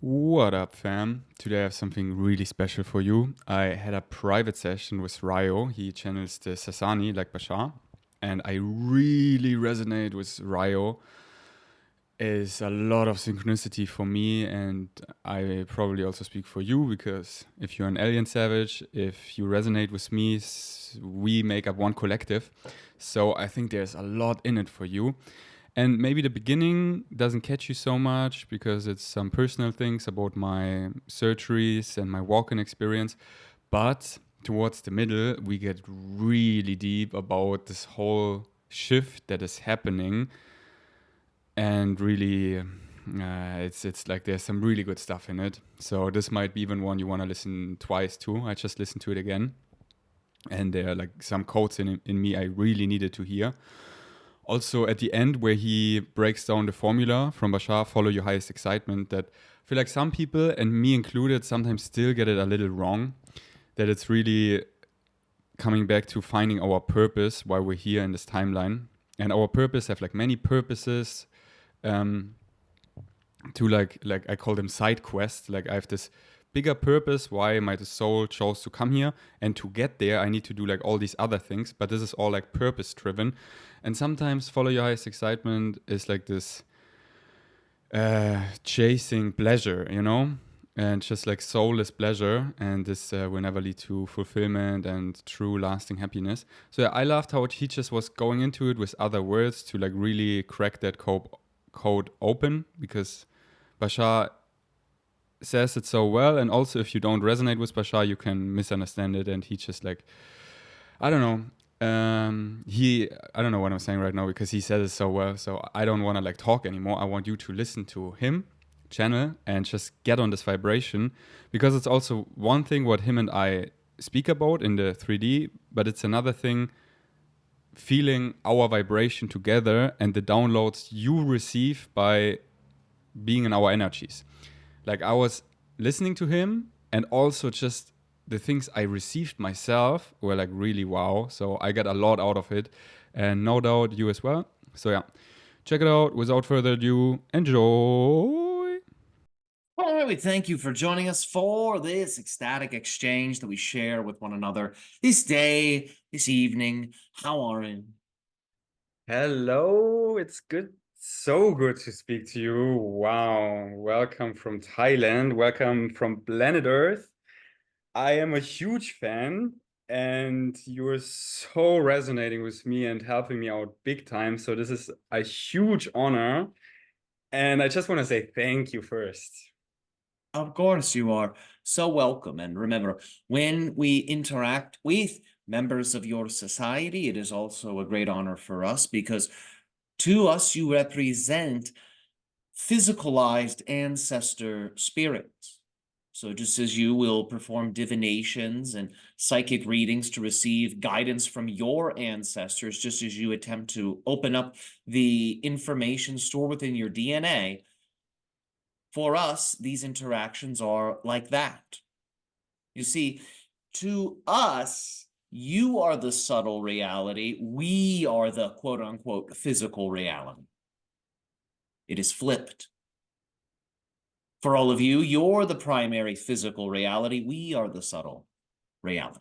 What up, fam? Today I have something really special for you. I had a private session with Ryo. He channels the Sasani like Bashar, and I really resonate with Ryo. Is a lot of synchronicity for me, and I probably also speak for you because if you're an alien savage, if you resonate with me, we make up one collective. So I think there's a lot in it for you. And maybe the beginning doesn't catch you so much because it's some personal things about my surgeries and my walk-in experience. But towards the middle, we get really deep about this whole shift that is happening, and really, it's like there's some really good stuff in it. So this might be even one you want to listen twice to. I just listened to it again, and there are like some quotes in me I really needed to hear. Also at the end where he breaks down the formula from Bashar, follow your highest excitement, that I feel like some people, and me included, sometimes still get it a little wrong. That it's really coming back to finding our purpose why we're here in this timeline. And our purpose have like many purposes, um, to like I call them side quests. Like I have this bigger purpose why my soul chose to come here, and to get there I need to do like all these other things, but this is all like purpose driven. And sometimes follow your highest excitement is like this chasing pleasure, and just like soulless pleasure, and this will never lead to fulfillment and true lasting happiness. So yeah, I loved how teachers was going into it with other words to like really crack that code open, because Bashar says it so well. And also, if you don't resonate with Bashar, you can misunderstand it. And he just like, I don't know. I don't know what I'm saying right now because he says it so well. So I don't want to like talk anymore. I want you to listen to him channel and just get on this vibration, because it's also one thing what him and I speak about in the 3D, but it's another thing feeling our vibration together and the downloads you receive by being in our energies. Like I was listening to him, and also just the things I received myself were like really wow. So I got a lot out of it, and no doubt you as well. So yeah, check it out. Without further ado, enjoy. All right, we thank you for joining us for this ecstatic exchange that we share with one another this day, this evening. How are you? Hello, it's good. So good to speak to you. Wow. Welcome from Thailand. Welcome from planet Earth. I am a huge fan, and you're so resonating with me and helping me out big time. So this is a huge honor. And I just want to say thank you first. Of course, you are so welcome. And remember, when we interact with members of your society, it is also a great honor for us because to us, you represent physicalized ancestor spirits. So just as you will perform divinations and psychic readings to receive guidance from your ancestors, just as you attempt to open up the information stored within your DNA, for us, these interactions are like that. You see, to us, you are the subtle reality. We are the quote unquote physical reality. It is flipped. For all of you, you're the primary physical reality. We are the subtle reality.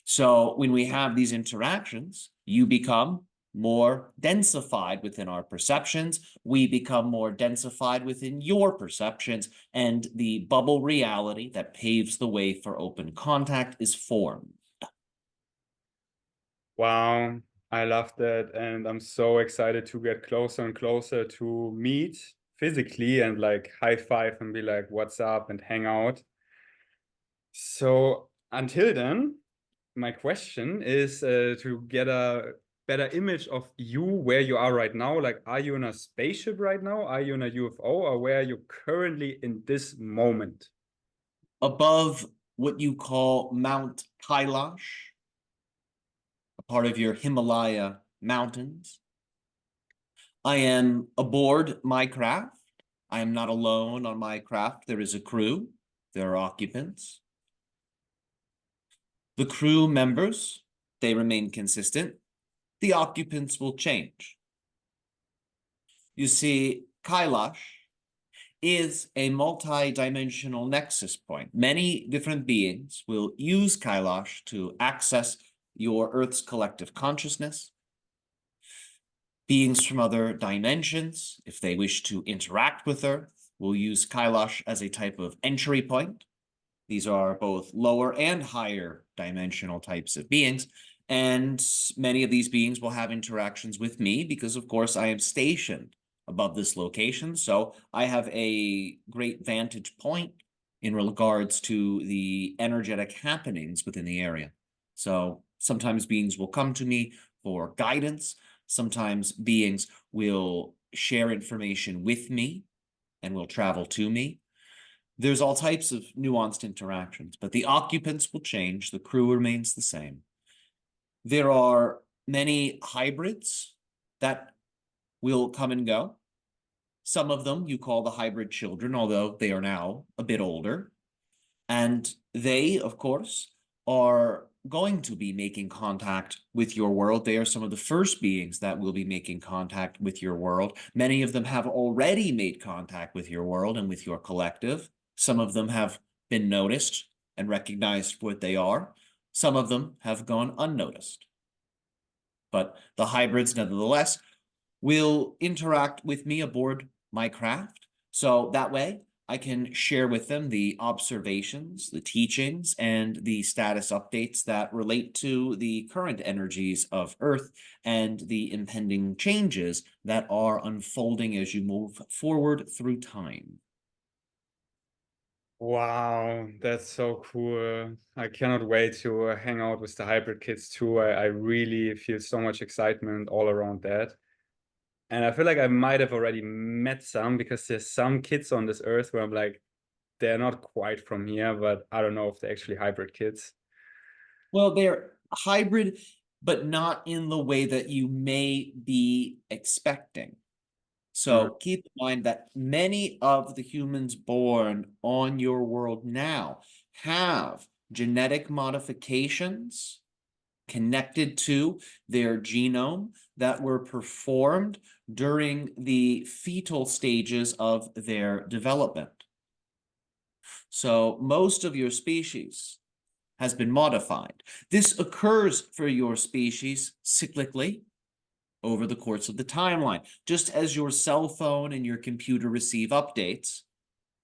So when we have these interactions, you become more densified within our perceptions. We become more densified within your perceptions, and the bubble reality that paves the way for open contact is formed. Wow. I love that. And I'm so excited to get closer and closer to meet physically and like high five and be like, what's up, and hang out. So until then, my question is to get a better image of you where you are right now. Like, are you in a spaceship right now? Are you in a UFO? Or where are you currently in this moment? Above what you call Mount Kailash, a part of your Himalaya mountains, I am aboard my craft. I am not alone on my craft. There is a crew. There are occupants. The crew members, they remain consistent. The occupants will change. You see, Kailash is a multi-dimensional nexus point. Many different beings will use Kailash to access your Earth's collective consciousness. Beings from other dimensions, if they wish to interact with Earth, will use Kailash as a type of entry point. These are both lower and higher dimensional types of beings. And many of these beings will have interactions with me because, of course, I am stationed above this location. So I have a great vantage point in regards to the energetic happenings within the area. So sometimes beings will come to me for guidance. Sometimes beings will share information with me and will travel to me. There's all types of nuanced interactions, but the occupants will change. The crew remains the same. There are many hybrids that will come and go. Some of them you call the hybrid children, although they are now a bit older. And they, of course, are going to be making contact with your world. They are some of the first beings that will be making contact with your world. Many of them have already made contact with your world and with your collective. Some of them have been noticed and recognized for what they are. Some of them have gone unnoticed. But the hybrids, nevertheless, will interact with me aboard my craft. So that way, I can share with them the observations, the teachings, and the status updates that relate to the current energies of Earth and the impending changes that are unfolding as you move forward through time. Wow, that's so cool. I cannot wait to hang out with the hybrid kids too. I really feel so much excitement all around that. And I feel like I might have already met some because there's some kids on this earth where I'm like, they're not quite from here, but I don't know if they're actually hybrid kids. Well, they're hybrid, but not in the way that you may be expecting. Uh, So keep in mind that many of the humans born on your world now have genetic modifications connected to their genome that were performed during the fetal stages of their development. So most of your species has been modified. This occurs for your species cyclically over the course of the timeline. Just as your cell phone and your computer receive updates,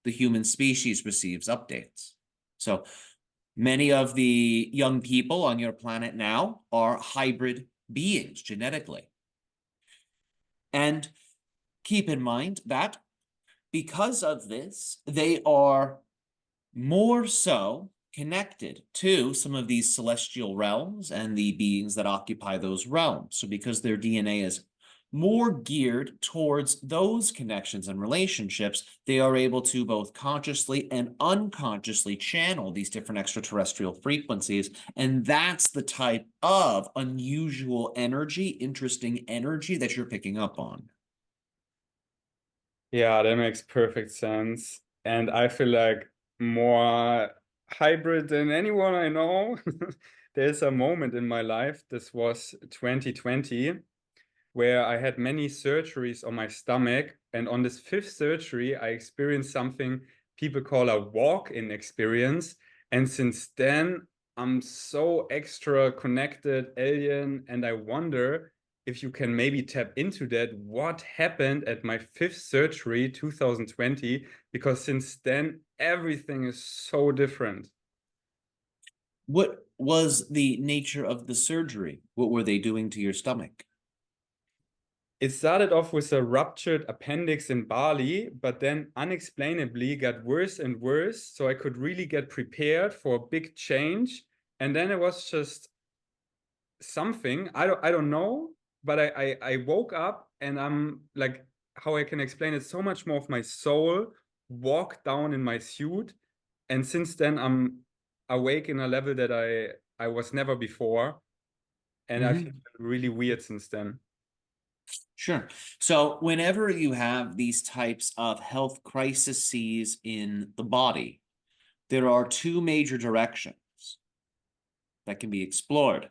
the human species receives updates. So many of the young people on your planet now are hybrid beings genetically. And keep in mind that because of this, they are more so connected to some of these celestial realms and the beings that occupy those realms. So because their DNA is more geared towards those connections and relationships, they are able to both consciously and unconsciously channel these different extraterrestrial frequencies. And that's the type of unusual energy, interesting energy that you're picking up on. yeah, that makes perfect sense. And I feel like more hybrid than anyone I know. There's a moment in my life, this was 2020, where I had many surgeries on my stomach. And on this fifth surgery, I experienced something people call a walk-in experience. And since then, I'm so extra connected, alien, and I wonder if you can maybe tap into that. What happened at my fifth surgery, 2020? Because since then, everything is so different. What was the nature of the surgery? What were they doing to your stomach? It started off with a ruptured appendix in Bali, but then unexplainably got worse and worse. So I could really get prepared for a big change. And then it was just something, I don't know, but I woke up and I'm like, how I can explain it, so much more of my soul walked down in my suit. And since then I'm awake in a level that I was never before. And I feel really weird since then. Sure. So whenever you have these types of health crises in the body, there are two major directions that can be explored.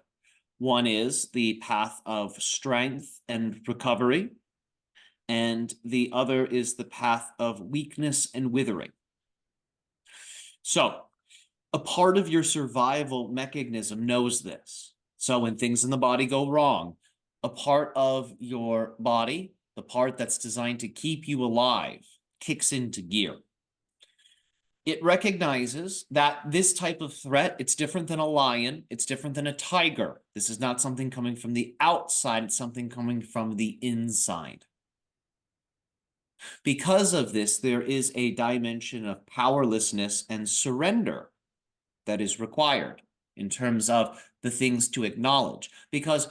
One is the path of strength and recovery. and the other is the path of weakness and withering. So a part of your survival mechanism knows this. So when things in the body go wrong, a part of your body, the part that's designed to keep you alive, kicks into gear. It recognizes that this type of threat, it's different than a lion, it's different than a tiger. This is not something coming from the outside, it's something coming from the inside. Because of this, there is a dimension of powerlessness and surrender that is required in terms of the things to acknowledge. Because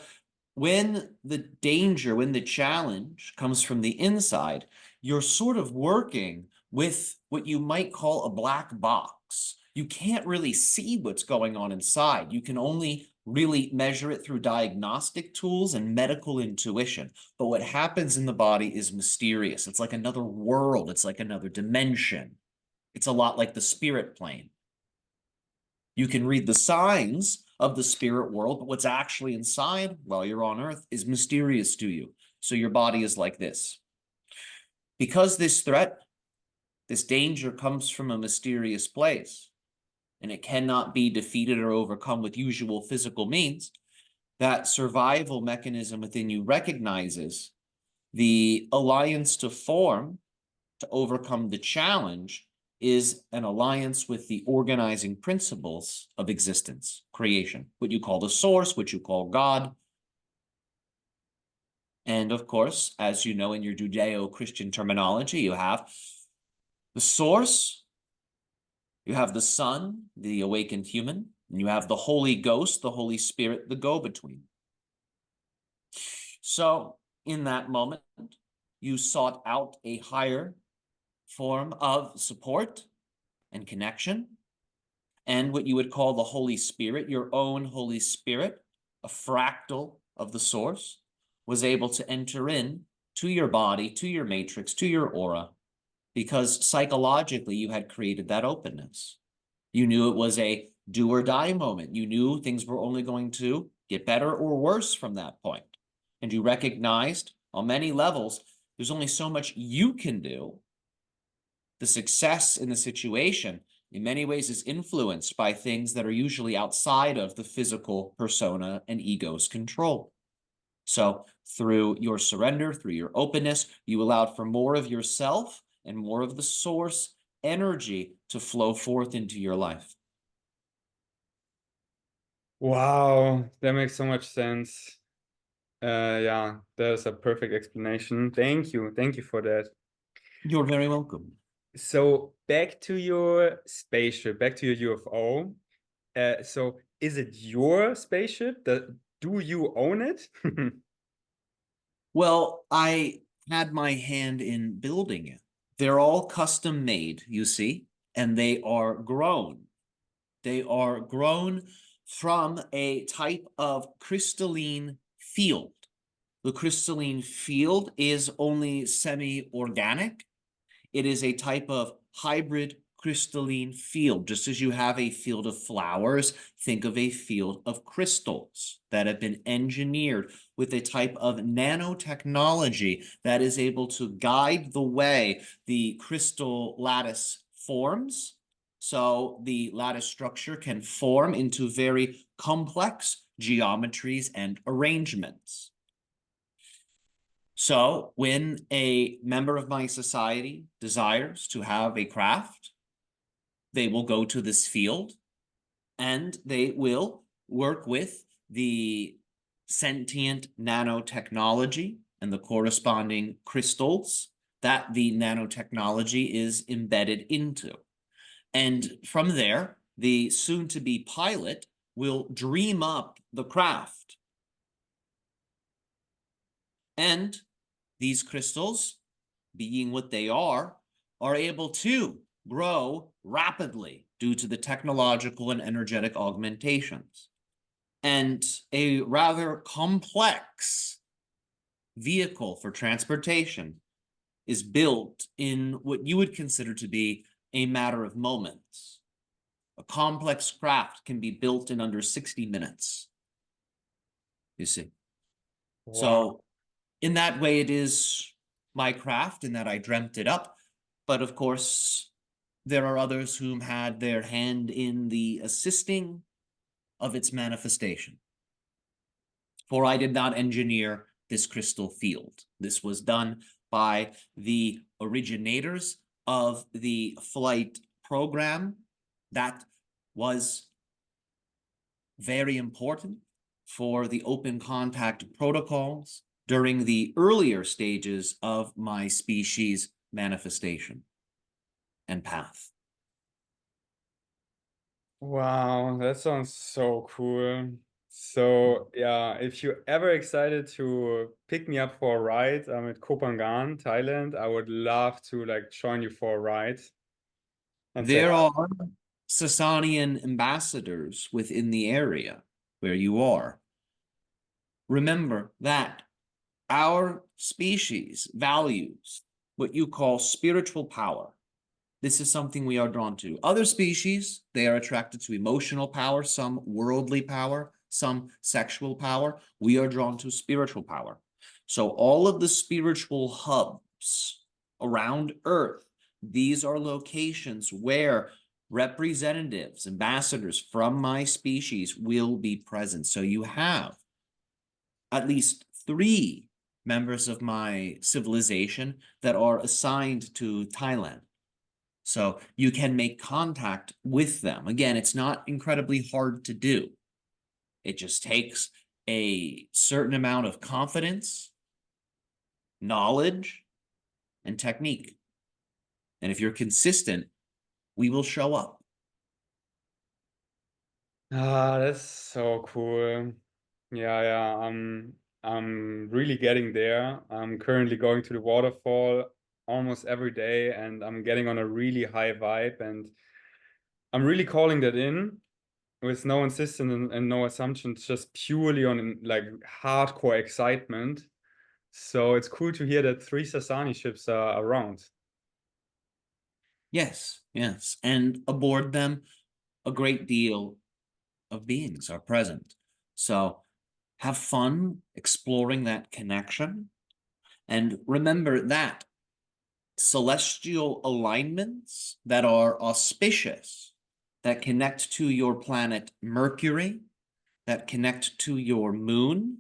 when the danger, when the challenge comes from the inside, you're sort of working with what you might call a black box. You can't really see what's going on inside. You can only really measure it through diagnostic tools and medical intuition. But what happens in the body is mysterious. It's like another world. It's like another dimension. It's a lot like the spirit plane. You can read the signs of the spirit world, but what's actually inside while you're on earth is mysterious to you. So your body is like this. Because this threat, this danger comes from a mysterious place, and it cannot be defeated or overcome with usual physical means, that survival mechanism within you recognizes the alliance to form to overcome the challenge is an alliance with the organizing principles of existence, creation, what you call the source, what you call God. And of course, as you know in your Judeo-Christian terminology, you have the source, you have the Son, the awakened human, and you have the Holy Ghost, the Holy Spirit, the go-between. So in that moment, you sought out a higher form of support and connection, and what you would call the Holy Spirit, your own Holy Spirit, a fractal of the source, was able to enter in to your body, to your matrix, to your aura, because psychologically you had created that openness. You knew it was a do or die moment. You knew things were only going to get better or worse from that point. And you recognized on many levels, there's only so much you can do. The success in the situation, in many ways, is influenced by things that are usually outside of the physical persona and ego's control. So through your surrender, through your openness, you allowed for more of yourself and more of the source energy to flow forth into your life. Wow, that makes so much sense. Yeah, that's a perfect explanation. Thank you. Thank you for that. You're very welcome. So back to your spaceship, back to your UFO. So is it your spaceship? Do you own it? Well, I had my hand in building it. They're all custom made, you see, and they are grown. They are grown from a type of crystalline field. The crystalline field is only semi-organic. It is a type of hybrid crystalline field. Just as you have a field of flowers, think of a field of crystals that have been engineered with a type of nanotechnology that is able to guide the way the crystal lattice forms. So the lattice structure can form into very complex geometries and arrangements. So when a member of my society desires to have a craft, they will go to this field and they will work with the sentient nanotechnology and the corresponding crystals that the nanotechnology is embedded into. And from there, the soon-to-be pilot will dream up the craft. And these crystals, being what they are able to grow rapidly due to the technological and energetic augmentations. And a rather complex vehicle for transportation is built in what you would consider to be a matter of moments. A complex craft can be built in under 60 minutes, you see. Wow. So in that way, it is my craft in that I dreamt it up. But of course, there are others whom had their hand in the assisting of its manifestation. For I did not engineer this crystal field. This was done by the originators of the flight program that was very important for the open contact protocols during the earlier stages of my species manifestation and path. Wow, that sounds so cool. So yeah, if you're ever excited to pick me up for a ride, I'm at Koh Phangan, Thailand. I would love to like join you for a ride and say, There are Sasanian ambassadors within the area where you are. Remember that our species values what you call spiritual power. This is something we are drawn to. Other species, they are attracted to emotional power, some worldly power, some sexual power. We are drawn to spiritual power. So all of the spiritual hubs around Earth, these are locations where representatives, ambassadors from my species will be present. So you have at least 3 members of my civilization that are assigned to Thailand. So you can make contact with them. Again, it's not incredibly hard to do. It just takes a certain amount of confidence, knowledge, and technique. And if you're consistent, we will show up. ah, that's so cool. Yeah, I'm really getting there. I'm currently going to the waterfall almost every day, and I'm getting on a really high vibe, and I'm really calling that in with no insistence and no assumptions, just purely on like hardcore excitement. So it's cool to hear that 3 Sasani ships are around. Yes, yes. And aboard them, a great deal of beings are present. So have fun exploring that connection. And remember that celestial alignments that are auspicious, that connect to your planet Mercury, that connect to your moon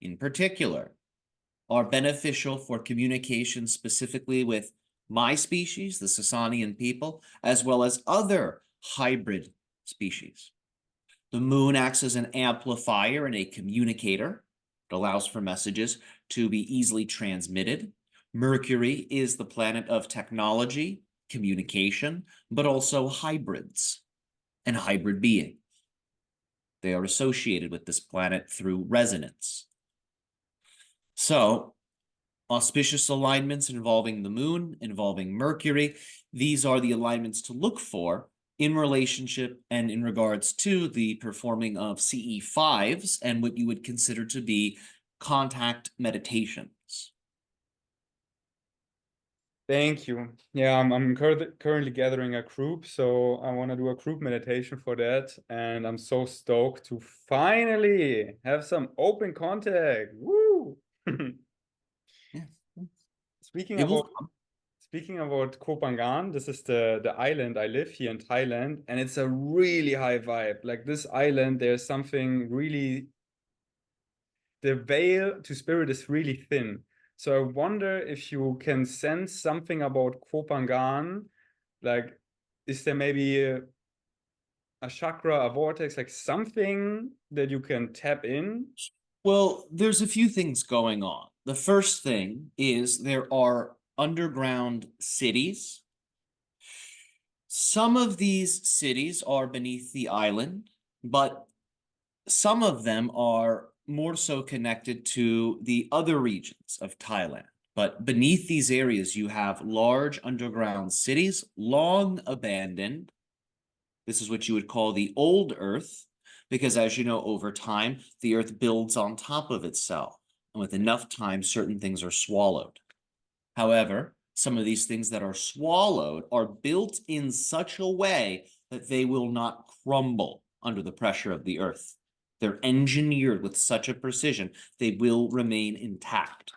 in particular, are beneficial for communication specifically with my species, the Sasanian people, as well as other hybrid species. The moon acts as an amplifier and a communicator. It allows for messages to be easily transmitted. Mercury is the planet of technology, communication, but also hybrids and hybrid beings. They are associated with this planet through resonance. So, auspicious alignments involving the moon, involving Mercury, these are the alignments to look for in relationship and in regards to the performing of CE5s and what you would consider to be contact meditations. Thank you. Yeah, I'm currently gathering a group, so I want to do a group meditation for that, and I'm so stoked to finally have some open contact. Woo! Yeah. Speaking It will about come. Speaking about Koh Phangan, this is the island I live here in Thailand, and it's a really high vibe. Like this island, there's something really, the veil to spirit is really thin. So I wonder if you can sense something about Koh Phangan. Like, is there maybe a chakra, a vortex, like something that you can tap in? Well, there's a few things going on. The first thing is there are underground cities. Some of these cities are beneath the island, but some of them are more so connected to the other regions of Thailand. But beneath these areas, you have large underground cities, long abandoned. This is what you would call the old Earth, because as you know, over time, the Earth builds on top of itself. And with enough time, certain things are swallowed. However, some of these things that are swallowed are built in such a way that they will not crumble under the pressure of the Earth. They're engineered with such a precision, they will remain intact.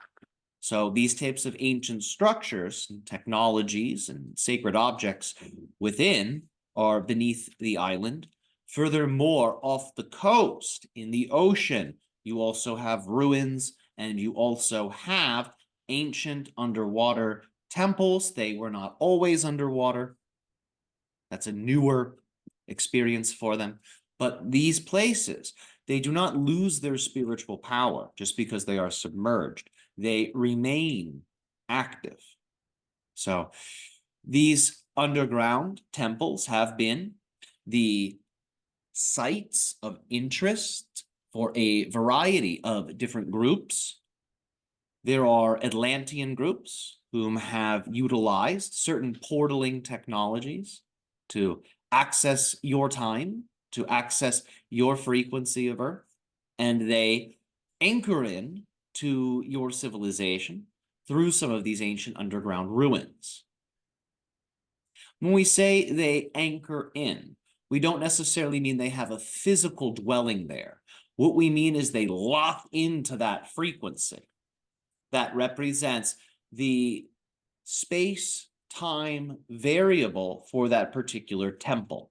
So these types of ancient structures and technologies and sacred objects within are beneath the island. Furthermore, off the coast in the ocean, you also have ruins, and you also have ancient underwater temples. They were not always underwater. That's a newer experience for them. But these places, they do not lose their spiritual power just because they are submerged. They remain active. So these underground temples have been the sites of interest for a variety of different groups. There are Atlantean groups whom have utilized certain portaling technologies to access your time, to access your frequency of Earth, and they anchor in to your civilization through some of these ancient underground ruins. When we say they anchor in, we don't necessarily mean they have a physical dwelling there. What we mean is they lock into that frequency that represents the space-time variable for that particular temple.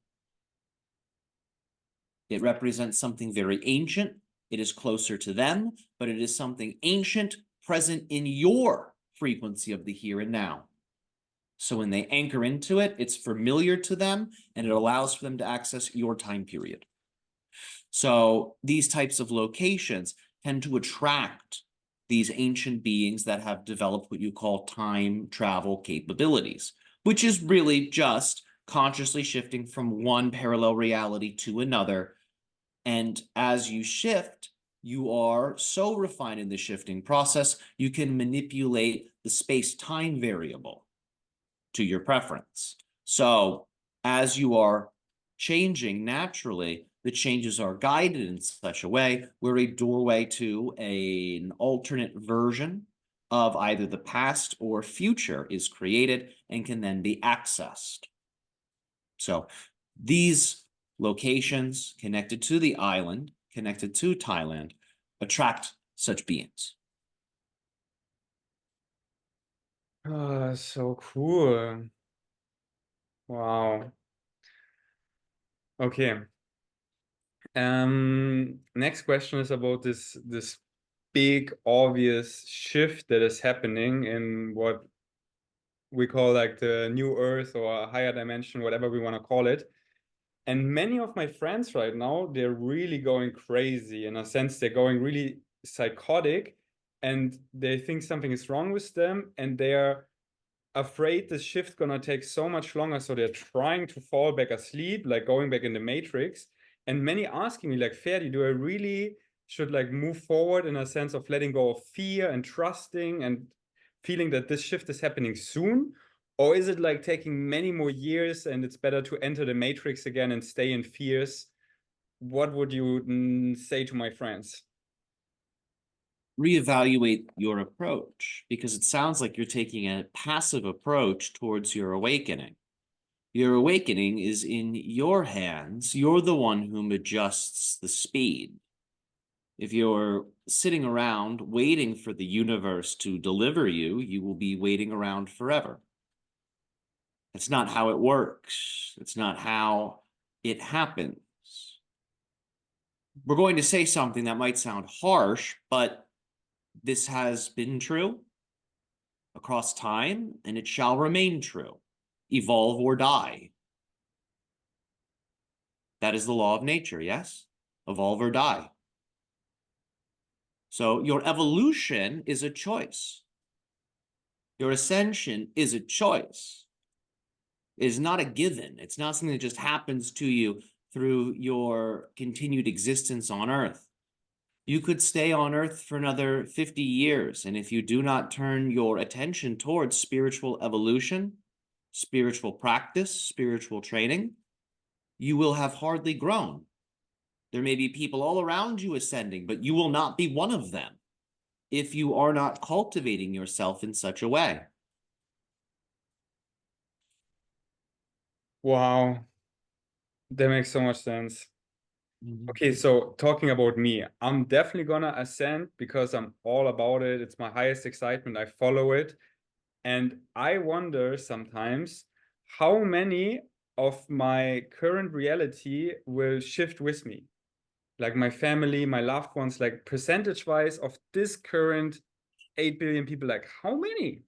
It represents something very ancient. It is closer to them, but it is something ancient present in your frequency of the here and now. So when they anchor into it, it's familiar to them, and it allows for them to access your time period. So these types of locations tend to attract these ancient beings that have developed what you call time travel capabilities, which is really just consciously shifting from one parallel reality to another. And as you shift, you are so refined in the shifting process, you can manipulate the space-time variable to your preference. So as you are changing naturally, the changes are guided in such a way where a doorway to an alternate version of either the past or future is created and can then be accessed. So these locations connected to the island, connected to Thailand, attract such beings. Oh, so cool. Wow. Okay. Next question is about this big obvious shift that is happening in what we call like the new earth or a higher dimension, whatever we want to call it. And many of my friends right now, they're really going crazy. In a sense, they're going really psychotic, and they think something is wrong with them, and they're afraid the shift gonna take so much longer. So they're trying to fall back asleep, like going back in the matrix. And many asking me like, Ferdi, do I really should like move forward in a sense of letting go of fear and trusting and feeling that this shift is happening soon? Or is it like taking many more years and it's better to enter the matrix again and stay in fears? What would you say to my friends? Reevaluate your approach, because it sounds like you're taking a passive approach towards your awakening. Your awakening is in your hands. You're the one whom adjusts the speed. If you're sitting around waiting for the universe to deliver you, you will be waiting around forever. That's not how it works. It's not how it happens. We're going to say something that might sound harsh, but this has been true across time, and it shall remain true. Evolve or die. That is the law of nature, yes? Evolve or die. So your evolution is a choice. Your ascension is a choice. It is not a given. It's not something that just happens to you through your continued existence on Earth. You could stay on Earth for another 50 years, and if you do not turn your attention towards spiritual evolution, spiritual practice, spiritual training, you will have hardly grown. There may be people all around you ascending, but you will not be one of them if you are not cultivating yourself in such a way. Wow, that makes so much sense. Okay, so talking about me, I'm definitely gonna ascend because I'm all about it. It's my highest excitement. I follow it. And I wonder sometimes how many of my current reality will shift with me. Like my family, my loved ones, like percentage-wise of this current 8 billion people, like how many?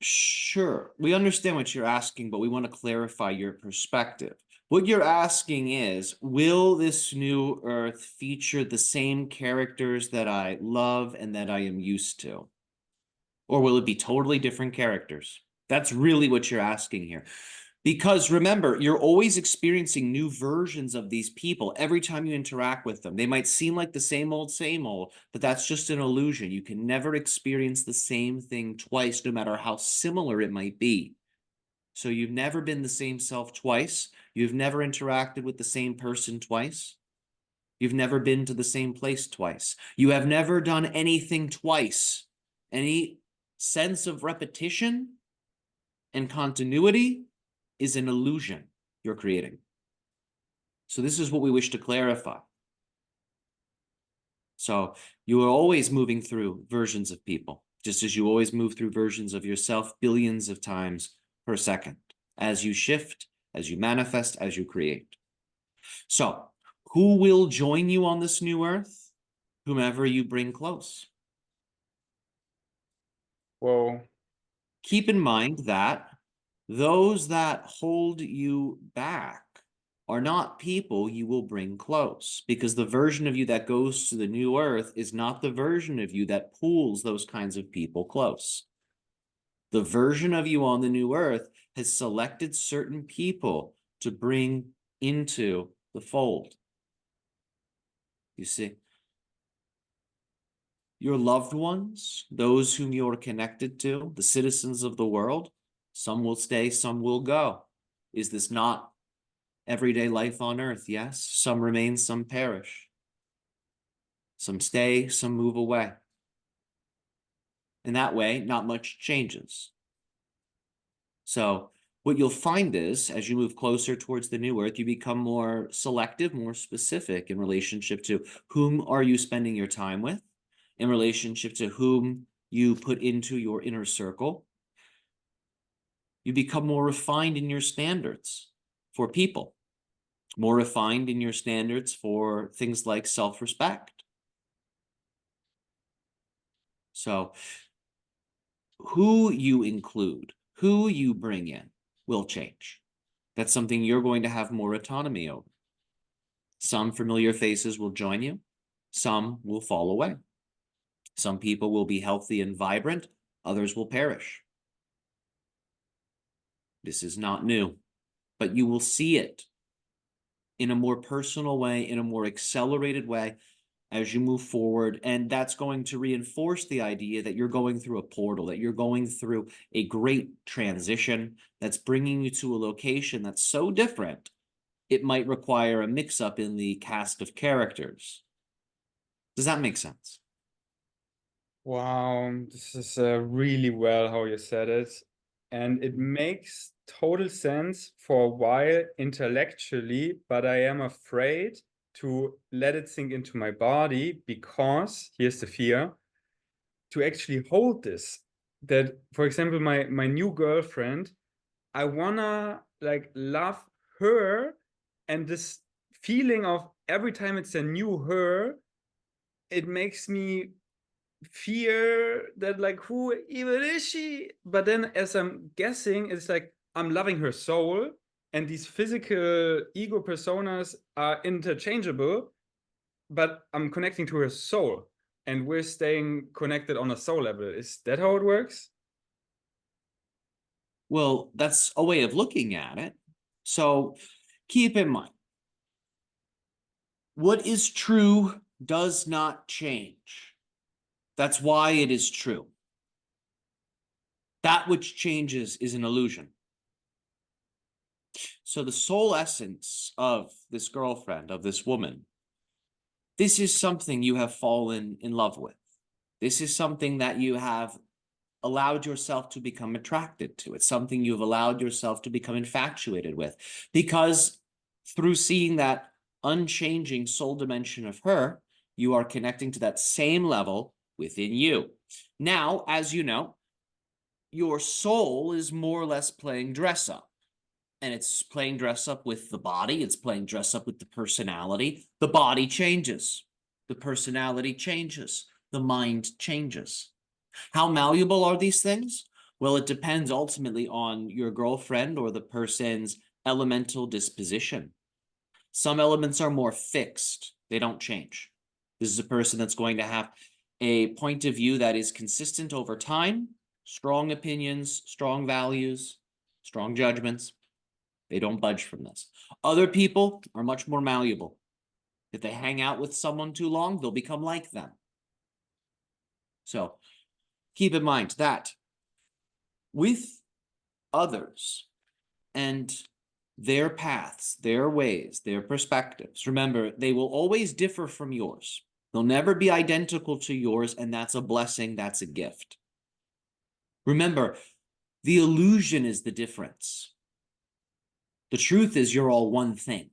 Sure, we understand what you're asking, but we want to clarify your perspective. What you're asking is, will this new Earth feature the same characters that I love and that I am used to? Or will it be totally different characters? That's really what you're asking here. Because remember, you're always experiencing new versions of these people every time you interact with them. They might seem like the same old, but that's just an illusion. You can never experience the same thing twice, no matter how similar it might be. So you've never been the same self twice. You've never interacted with the same person twice. You've never been to the same place twice. You have never done anything twice. Any sense of repetition and continuity is an illusion you're creating. So this is what we wish to clarify. So you are always moving through versions of people, just as you always move through versions of yourself billions of times per second, as you shift, as you manifest, as you create. So who will join you on this new earth? Whomever you bring close. Whoa. Keep in mind that those that hold you back are not people you will bring close, because the version of you that goes to the new earth is not the version of you that pulls those kinds of people close. The version of you on the new earth has selected certain people to bring into the fold. You see? Your loved ones, those whom you're connected to, the citizens of the world, some will stay, some will go. Is this not everyday life on earth? Yes. Some remain, some perish. Some stay, some move away. In that way, not much changes. So what you'll find is, as you move closer towards the new earth, you become more selective, more specific in relationship to whom are you spending your time with, in relationship to whom you put into your inner circle. You become more refined in your standards for people, more refined in your standards for things like self-respect. So who you include, who you bring in will change. That's something you're going to have more autonomy over. Some familiar faces will join you. Some will fall away. Some people will be healthy and vibrant. Others will perish. This is not new, but you will see it in a more personal way, in a more accelerated way as you move forward. And that's going to reinforce the idea that you're going through a portal, that you're going through a great transition that's bringing you to a location that's so different, it might require a mix-up in the cast of characters. Does that make sense? Wow, this is really well how you said it. And it makes total sense for a while intellectually, but I am afraid to let it sink into my body because here's the fear to actually hold this. That, for example, my new girlfriend, I wanna like love her, and this feeling of every time it's a new her, it makes me fear that like who even is she? But then as I'm guessing, it's like I'm loving her soul, and these physical ego personas are interchangeable, but I'm connecting to her soul, and we're staying connected on a soul level. Is that how it works? Well, that's a way of looking at it. So keep in mind, what is true does not change. That's why it is true. That which changes is an illusion. So the soul essence of this girlfriend, of this woman, this is something you have fallen in love with. This is something that you have allowed yourself to become attracted to. It's something you've allowed yourself to become infatuated with, because through seeing that unchanging soul dimension of her, you are connecting to that same level within you. Now, as you know, your soul is more or less playing dress up. And it's playing dress up with the body. It's playing dress up with the personality. The body changes. The personality changes. The mind changes. How malleable are these things? Well, it depends ultimately on your girlfriend or the person's elemental disposition. Some elements are more fixed. They don't change. This is a person that's going to have a point of view that is consistent over time, strong opinions, strong values, strong judgments. They don't budge from this. Other people are much more malleable. If they hang out with someone too long, they'll become like them. So keep in mind that with others and their paths, their ways, their perspectives, remember, they will always differ from yours. They'll never be identical to yours, and that's a blessing, that's a gift. Remember, the illusion is the difference. The truth is you're all one thing.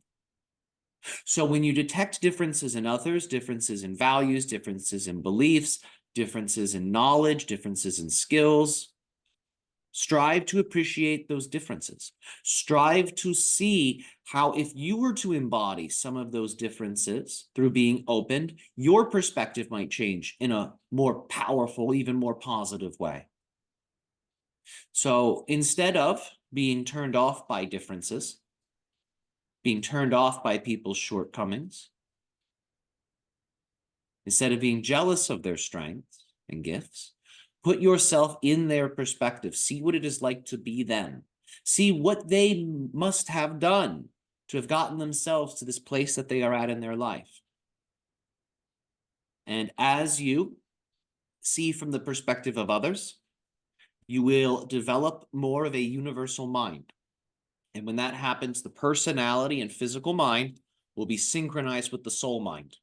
So when you detect differences in others, differences in values, differences in beliefs, differences in knowledge, differences in skills, strive to appreciate those differences. Strive to see how, if you were to embody some of those differences through being opened, your perspective might change in a more powerful, even more positive way. So instead of being turned off by differences, being turned off by people's shortcomings, instead of being jealous of their strengths and gifts, put yourself in their perspective. See what it is like to be them. See what they must have done to have gotten themselves to this place that they are at in their life. And as you see from the perspective of others, you will develop more of a universal mind. And when that happens, the personality and physical mind will be synchronized with the soul mind.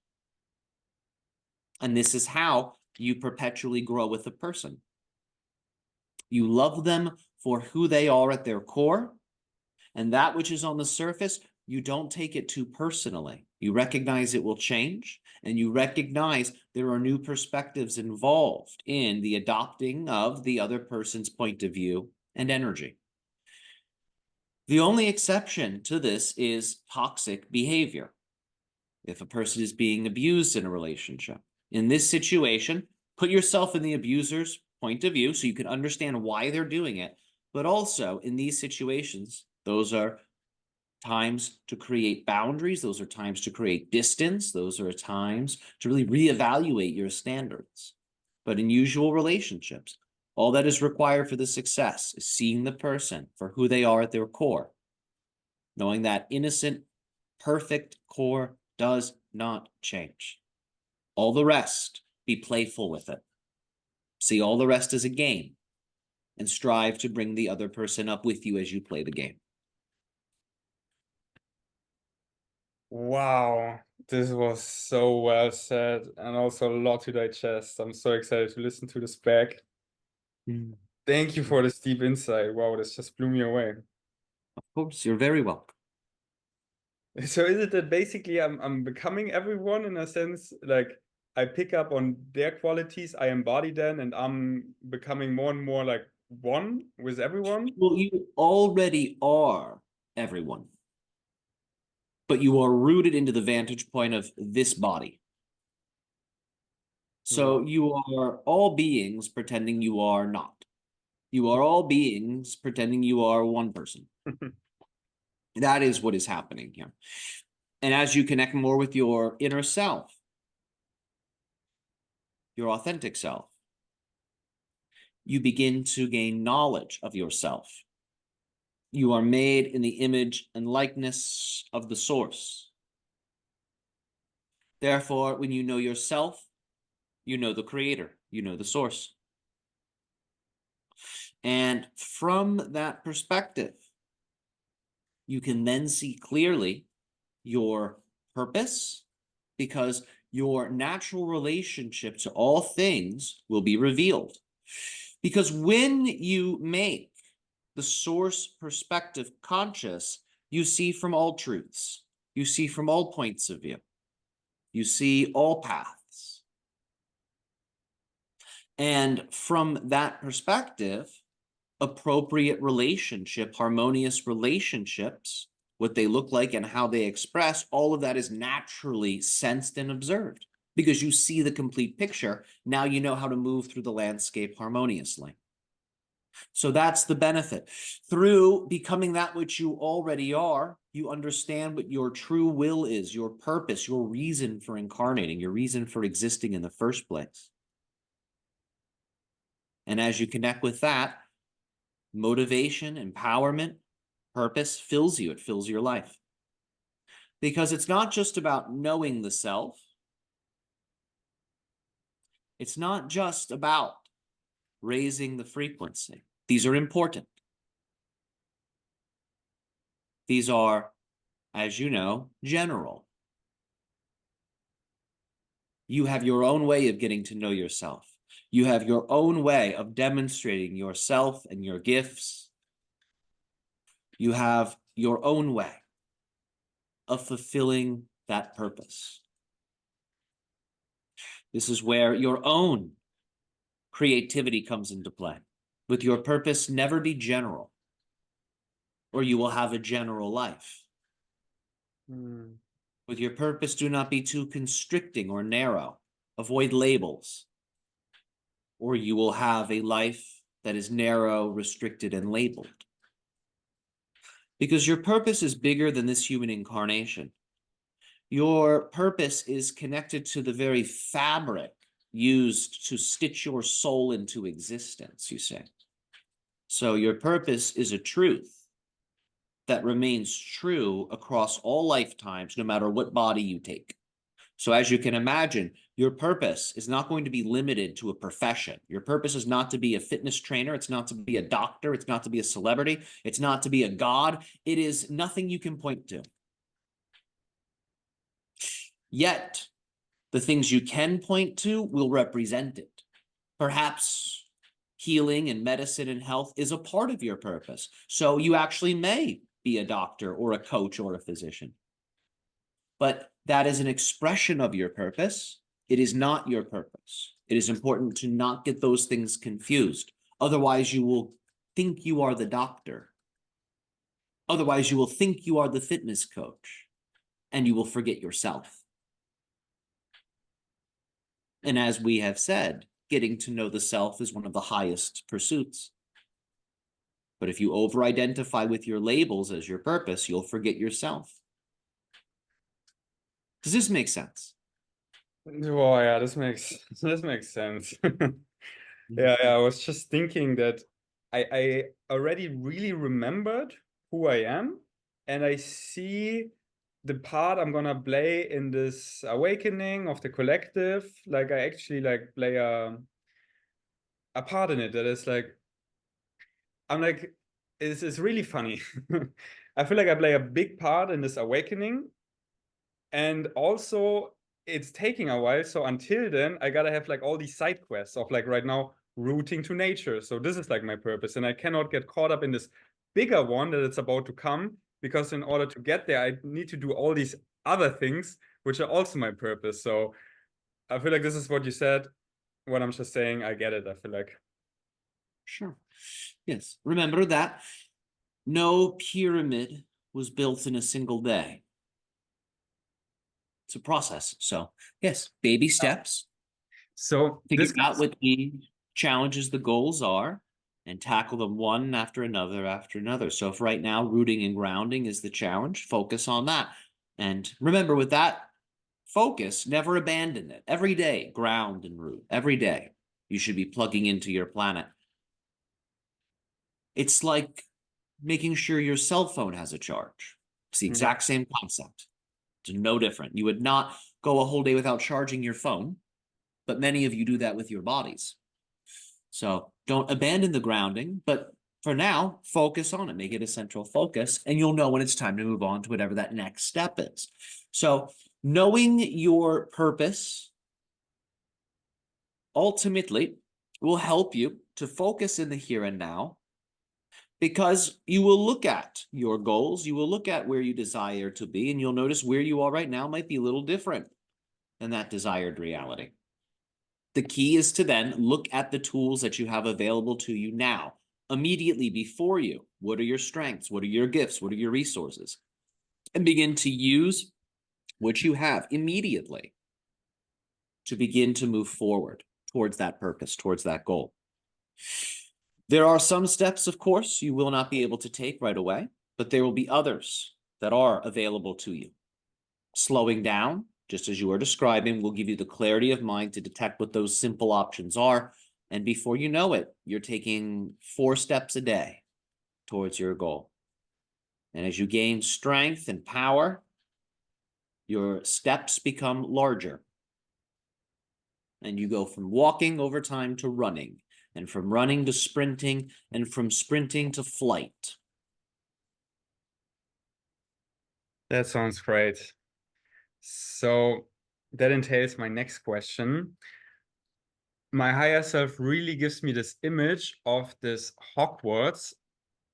And this is how you perpetually grow with a person. You love them for who they are at their core, and that which is on the surface, you don't take it too personally. You recognize it will change, and you recognize there are new perspectives involved in the adopting of the other person's point of view and energy. The only exception to this is toxic behavior. If a person is being abused in a relationship, in this situation, put yourself in the abuser's point of view so you can understand why they're doing it. But also in these situations, those are times to create boundaries. Those are times to create distance. Those are times to really reevaluate your standards. But in usual relationships, all that is required for the success is seeing the person for who they are at their core, knowing that innocent, perfect core does not change. All the rest, be playful with it. See all the rest as a game, and strive to bring the other person up with you as you play the game. Wow, this was so well said, and also a lot to digest. I'm so excited to listen to this back. Thank you for this deep insight. Wow, this just blew me away. Of course, you're very welcome. So is it that basically I'm becoming everyone in a sense, like I pick up on their qualities, I embody them, and I'm becoming more and more like one with everyone? Well, you already are everyone, but you are rooted into the vantage point of this body. So you are all beings pretending you are not. You are all beings pretending you are one person. That is what is happening here. And as you connect more with your inner self, your authentic self, you begin to gain knowledge of yourself. You are made in the image and likeness of the source. Therefore, when you know yourself, you know the creator, you know the source. And from that perspective, you can then see clearly your purpose, because your natural relationship to all things will be revealed. Because when you make the source perspective conscious, you see from all truths. You see from all points of view. You see all paths. And from that perspective, appropriate relationship, harmonious relationships, what they look like and how they express, all of that is naturally sensed and observed because you see the complete picture. Now you know how to move through the landscape harmoniously. So that's the benefit. Through becoming that which you already are, you understand what your true will is, your purpose, your reason for incarnating, your reason for existing in the first place. And as you connect with that, motivation, empowerment, purpose fills you. It fills your life. Because it's not just about knowing the self. It's not just about raising the frequency. These are important. These are, as you know, general. You have your own way of getting to know yourself. You have your own way of demonstrating yourself and your gifts. You have your own way of fulfilling that purpose. This is where your own creativity comes into play. With your purpose, never be general, or you will have a general life. With your purpose, do not be too constricting or narrow. Avoid labels, or you will have a life that is narrow, restricted, and labeled. Because your purpose is bigger than this human incarnation. Your purpose is connected to the very fabric used to stitch your soul into existence, you say. So your purpose is a truth that remains true across all lifetimes, no matter what body you take. So as you can imagine, your purpose is not going to be limited to a profession. Your purpose is not to be a fitness trainer. It's not to be a doctor. It's not to be a celebrity. It's not to be a god. It is nothing you can point to. Yet, the things you can point to will represent it. Perhaps healing and medicine and health is a part of your purpose. So you actually may be a doctor or a coach or a physician. But that is an expression of your purpose. It is not your purpose. It is important to not get those things confused. Otherwise, you will think you are the doctor. Otherwise, you will think you are the fitness coach, and you will forget yourself. And as we have said, getting to know the self is one of the highest pursuits. But if you over-identify with your labels as your purpose, you'll forget yourself. Does this make sense? Oh yeah, this makes sense. Yeah, I was just thinking that I already really remembered who I am, and I see the part I'm gonna play in this awakening of the collective. Like I actually like play a part in it that is like I'm like it's really funny. I feel like I play a big part in this awakening, and also it's taking a while. So until then, I gotta have like all these side quests of like right now rooting to nature. So this is like my purpose, and I cannot get caught up in this bigger one that it's about to come, because in order to get there, I need to do all these other things, which are also my purpose. So I feel like this is what you said. What I'm just saying, I get it. I feel like. Sure. Yes. Remember that no pyramid was built in a single day. It's a process. So yes, baby steps. So Figure out what the challenges, the goals are, and tackle them one after another. So if right now rooting and grounding is the challenge, focus on that. And remember, with that focus, never abandon it. Every day, ground and root. Every day, you should be plugging into your planet. It's like making sure your cell phone has a charge. It's the exact same concept. It's no different. You would not go a whole day without charging your phone, but many of you do that with your bodies. So don't abandon the grounding, but for now, focus on it. Make it a central focus, and you'll know when it's time to move on to whatever that next step is. So knowing your purpose ultimately will help you to focus in the here and now, because you will look at your goals, you will look at where you desire to be, and you'll notice where you are right now might be a little different than that desired reality. The key is to then look at the tools that you have available to you now, immediately before you. What are your strengths? What are your gifts? What are your resources? And begin to use what you have immediately to begin to move forward towards that purpose, towards that goal. There are some steps, of course, you will not be able to take right away, but there will be others that are available to you. Slowing down, just as you are describing, will give you the clarity of mind to detect what those simple options are. And before you know it, you're taking 4 steps a day towards your goal. And as you gain strength and power, your steps become larger. And you go from walking over time to running, and from running to sprinting, and from sprinting to flight. That sounds great. So that entails my next question. My higher self really gives me this image of this Hogwarts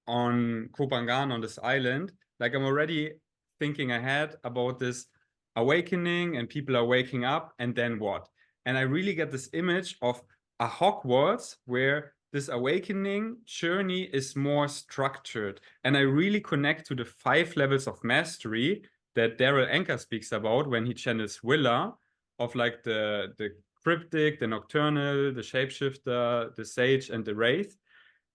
on Kopangan, on this island. Like, I'm already thinking ahead about this awakening, and people are waking up, and then what? And I really get this image of a Hogwarts where this awakening journey is more structured. And I really connect to the 5 levels of mastery that Daryl Anker speaks about when he channels Willa, of like the cryptic, the nocturnal, the shapeshifter, the sage, and the wraith.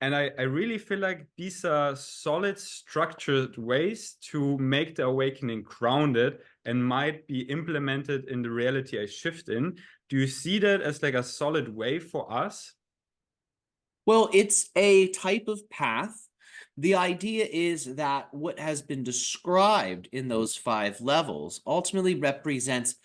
And I really feel like these are solid, structured ways to make the awakening grounded and might be implemented in the reality I shift in. Do you see that as like a solid way for us? Well, it's a type of path. The idea is that what has been described in those 5 levels ultimately represents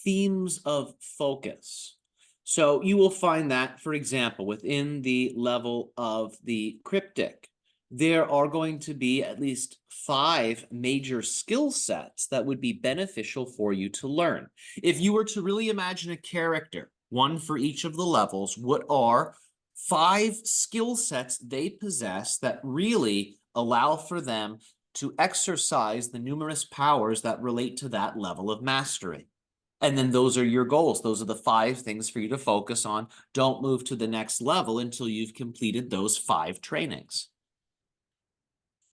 themes of focus. So you will find that, for example, within the level of the cryptic, there are going to be at least 5 major skill sets that would be beneficial for you to learn. If you were to really imagine a character, one for each of the levels, what are 5 skill sets they possess that really allow for them to exercise the numerous powers that relate to that level of mastery? And then those are your goals. Those are the 5 things for you to focus on. Don't move to the next level until you've completed those 5 trainings.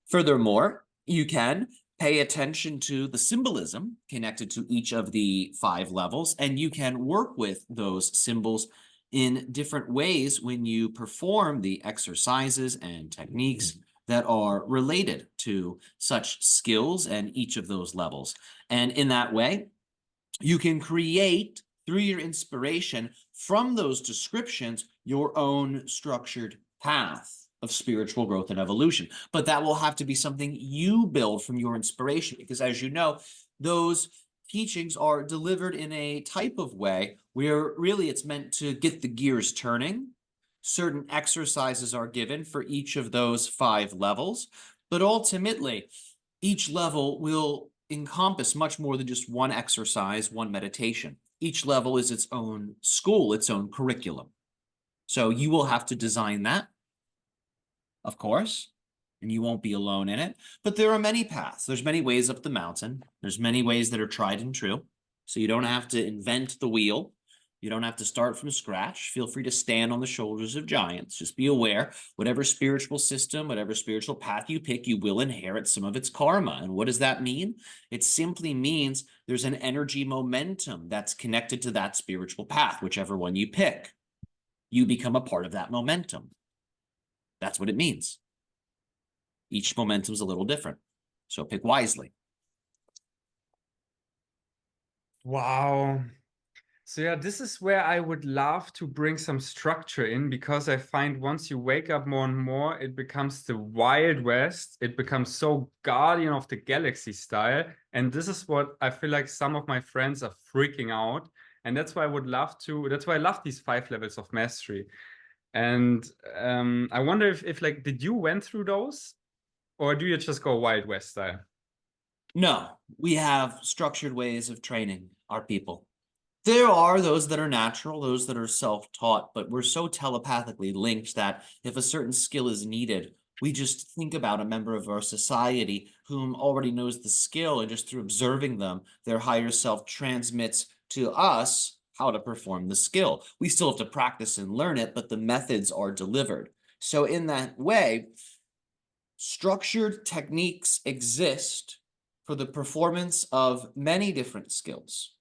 Furthermore, you can pay attention to the symbolism connected to each of the 5 levels, and you can work with those symbols in different ways when you perform the exercises and techniques that are related to such skills and each of those levels. And in that way, you can create, through your inspiration from those descriptions, your own structured path of spiritual growth and evolution. But that will have to be something you build from your inspiration, because as you know, those teachings are delivered in a type of way where really it's meant to get the gears turning. Certain exercises are given for each of those 5 levels, but ultimately, each level will encompass much more than just one exercise, one meditation. Each level is its own school, its own curriculum. So you will have to design that, of course, and you won't be alone in it. But there are many paths. There's many ways up the mountain. There's many ways that are tried and true. So you don't have to invent the wheel. You don't have to start from scratch. Feel free to stand on the shoulders of giants. Just be aware, whatever spiritual system, whatever spiritual path you pick, you will inherit some of its karma. And what does that mean? It simply means there's an energy momentum that's connected to that spiritual path, whichever one you pick. You become a part of that momentum. That's what it means. Each momentum is a little different. So pick wisely. Wow. So yeah, this is where I would love to bring some structure in, because I find once you wake up more and more, it becomes the Wild West. It becomes so Guardian of the Galaxy style. And this is what I feel like some of my friends are freaking out. And that's why I would love to, that's why I love these 5 levels of mastery. And I wonder if like, did you went through those, or do you just go Wild West style? No, we have structured ways of training our people. There are those that are natural, those that are self-taught, but we're so telepathically linked that if a certain skill is needed, We just think about a member of our society whom already knows the skill, and just through observing them, their higher self transmits to us how to perform the skill. We still have to practice and learn it, but the methods are delivered. So in that way, structured techniques exist for the performance of many different skills.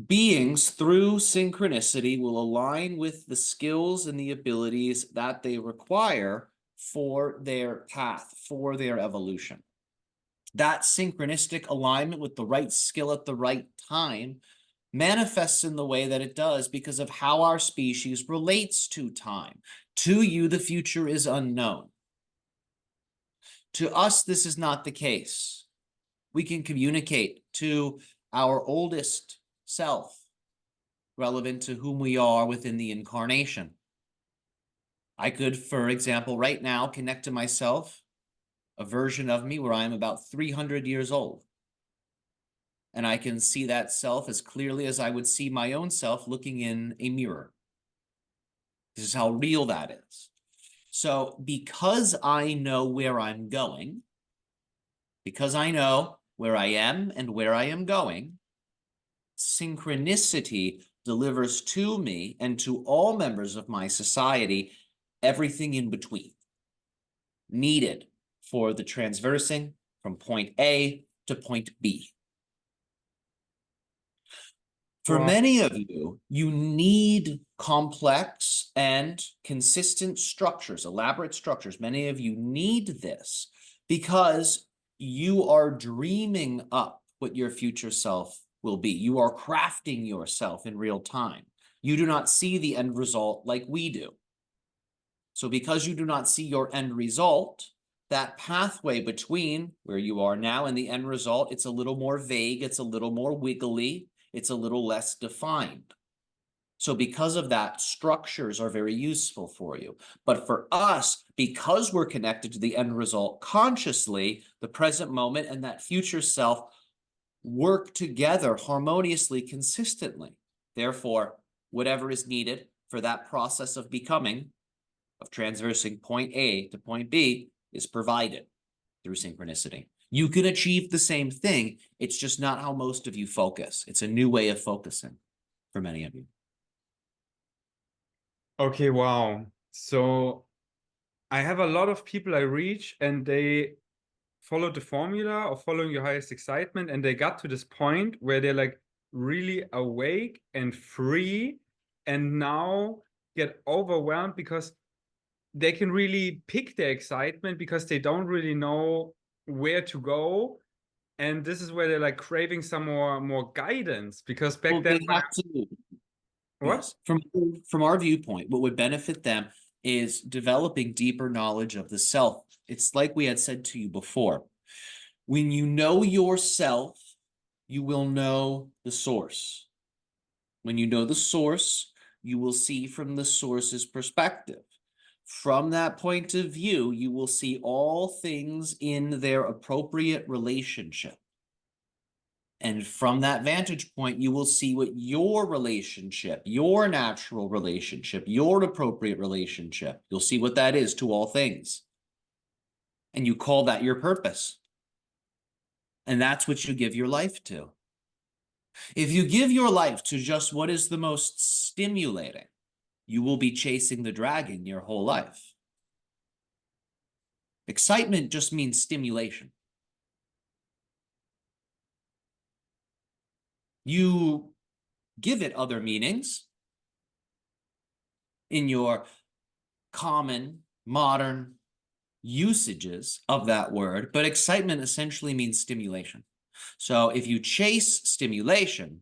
Beings, through synchronicity, will align with the skills and the abilities that they require for their path, for their evolution. That synchronistic alignment with the right skill at the right time manifests in the way that it does because of how our species relates to time. To you, the future is unknown. To us, this is not the case. We can communicate to our oldest self, relevant to whom we are within the incarnation. I could, for example, right now connect to myself, a version of me where I am about 300 years old. And I can see that self as clearly as I would see my own self looking in a mirror. This is how real that is. So because I know where I'm going, because I know where I am and where I am going, synchronicity delivers to me and to all members of my society everything in between needed for the transversing from point A to point B. For Wow. many of you, you need complex and consistent structures, elaborate structures. Many of you need this because you are dreaming up what your future self will be. You are crafting yourself in real time. You do not see the end result like we do. So because you do not see your end result, that pathway between where you are now and the end result, it's a little more vague, it's a little more wiggly, it's a little less defined. So because of that, structures are very useful for you. But for us, because we're connected to the end result consciously, the present moment and that future self work together harmoniously, consistently. Therefore, whatever is needed for that process of becoming, of transversing point A to point B, is provided through synchronicity. You can achieve the same thing. It's just not how most of you focus. It's a new way of focusing for many of you. Okay, wow. So I have a lot of people I reach and they followed the formula of following your highest excitement, and they got to this point where they're like really awake and free and now get overwhelmed because they can really pick their excitement because they don't really know where to go. And this is where they're like craving some more guidance, because back Well, then they have to. what? Yes. From our viewpoint, what would benefit them is developing deeper knowledge of the self. It's like we had said to you before. When you know yourself, you will know the source. When you know the source, you will see from the source's perspective. From that point of view, you will see all things in their appropriate relationship. And from that vantage point, you will see what your relationship, your natural relationship, your appropriate relationship, you'll see what that is to all things. And you call that your purpose. And that's what you give your life to. If you give your life to just what is the most stimulating, you will be chasing the dragon your whole life. Excitement just means stimulation. You give it other meanings in your common, modern usages of that word, but excitement essentially means stimulation. So if you chase stimulation,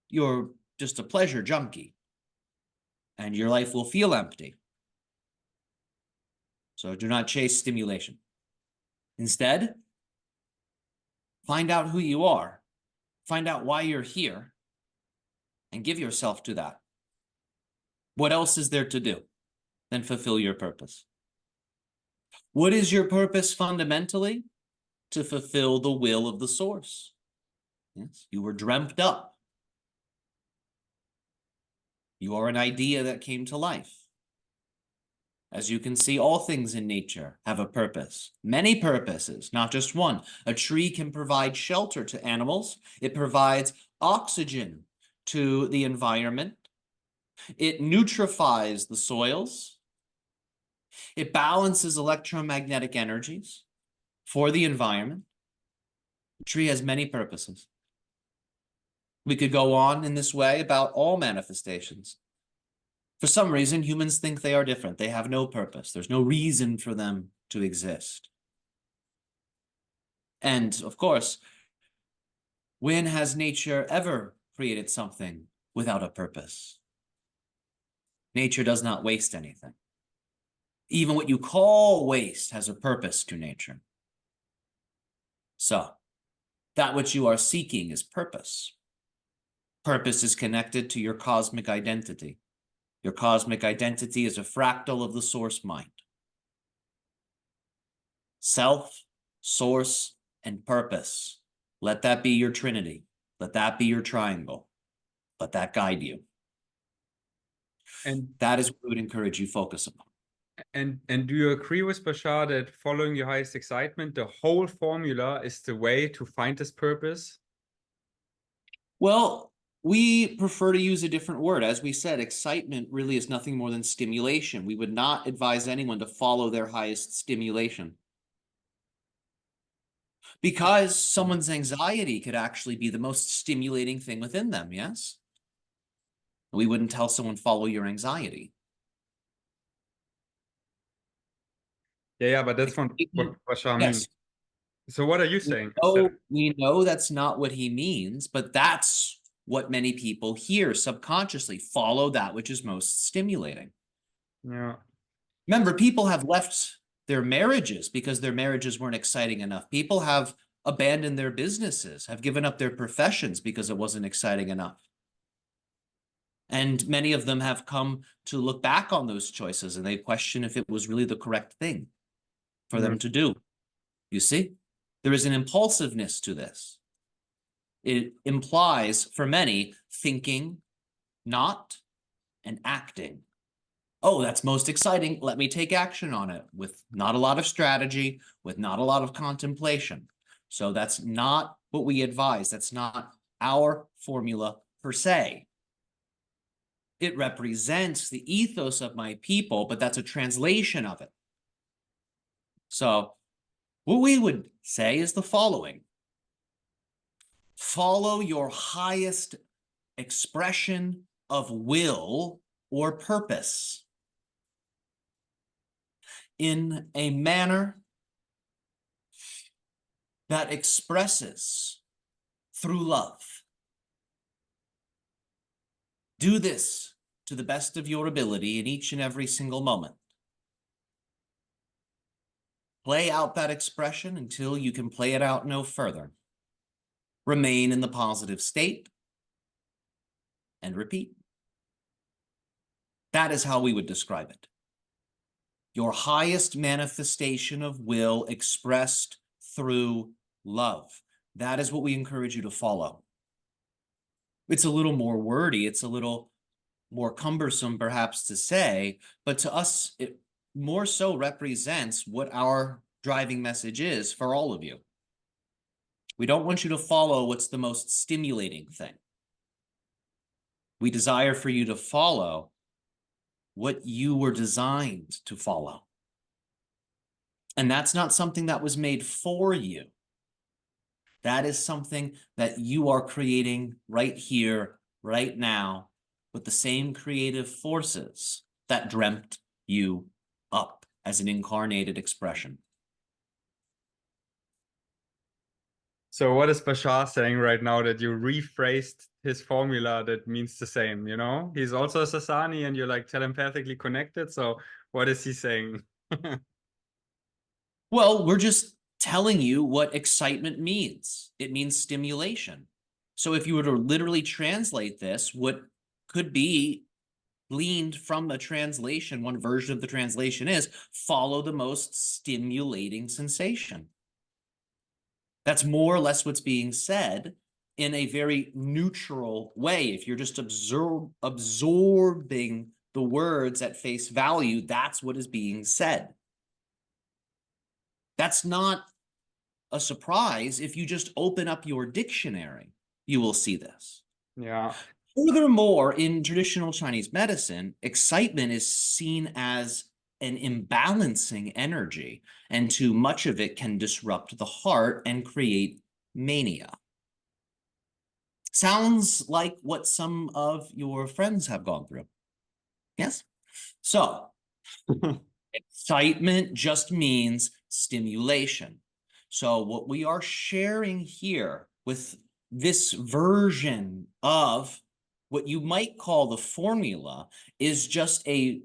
you're just a pleasure junkie and your life will feel empty. So do not chase stimulation. Instead, find out who you are, find out why you're here, and give yourself to that. What else is there to do than fulfill your purpose? What is your purpose fundamentally? To fulfill the will of the source. Yes, you were dreamt up. You are an idea that came to life. As you can see, all things in nature have a purpose, many purposes, not just one. A tree can provide shelter to animals. It provides oxygen to the environment. It nutrifies the soils. It balances electromagnetic energies for the environment. A tree has many purposes. We could go on in this way about all manifestations. For some reason, humans think they are different. They have no purpose. There's no reason for them to exist. And of course, when has nature ever created something without a purpose? Nature does not waste anything. Even what you call waste has a purpose to nature. So, that which you are seeking is purpose. Purpose is connected to your cosmic identity. Your cosmic identity is a fractal of the source mind. Self, source, and purpose. Let that be your trinity. Let that be your triangle. Let that guide you. And that is what we would encourage you focus upon. And do you agree with Bashar that following your highest excitement, the whole formula is the way to find this purpose? Well, we prefer to use a different word. As we said, excitement really is nothing more than stimulation. We would not advise anyone to follow their highest stimulation, because someone's anxiety could actually be the most stimulating thing within them, yes? We wouldn't tell someone, follow your anxiety. Yeah, but that's what Bashar means. So what are you saying? We know that's not what he means, but that's what many people hear subconsciously. Follow that which is most stimulating. Yeah. Remember, people have left their marriages because their marriages weren't exciting enough. People have abandoned their businesses, have given up their professions because it wasn't exciting enough. And many of them have come to look back on those choices and they question if it was really the correct thing for them to do. You see, there is an impulsiveness to this. It implies, for many, thinking, not, and acting. Oh, that's most exciting. Let me take action on it, with not a lot of strategy, with not a lot of contemplation. So that's not what we advise. That's not our formula per se. It represents the ethos of my people, but that's a translation of it. So what we would say is the following. Follow your highest expression of will or purpose in a manner that expresses through love. Do this to the best of your ability in each and every single moment. Play out that expression until you can play it out no further. Remain in the positive state and repeat. That is how we would describe it. Your highest manifestation of will expressed through love. That is what we encourage you to follow. It's a little more wordy. It's a little more cumbersome, perhaps, to say, but to us, it more so represents what our driving message is for all of you. We don't want you to follow what's the most stimulating thing. We desire for you to follow what you were designed to follow. And that's not something that was made for you. That is something that you are creating right here, right now, with the same creative forces that dreamt you up as an incarnated expression. So what is Bashar saying right now that you rephrased his formula that means the same, you know? He's also a Sasani and you're like telepathically connected. So what is he saying? Well, we're just telling you what excitement means. It means stimulation. So if you were to literally translate this, what could be gleaned from the translation, one version of the translation is follow the most stimulating sensation. That's more or less what's being said in a very neutral way. If you're just absorbing the words at face value, that's what is being said. That's not a surprise. If you just open up your dictionary, you will see this. Yeah. Furthermore, in traditional Chinese medicine, excitement is seen as an imbalancing energy, and too much of it can disrupt the heart and create mania. Sounds like what some of your friends have gone through. Yes? So, excitement just means stimulation. So, what we are sharing here with this version of what you might call the formula is just a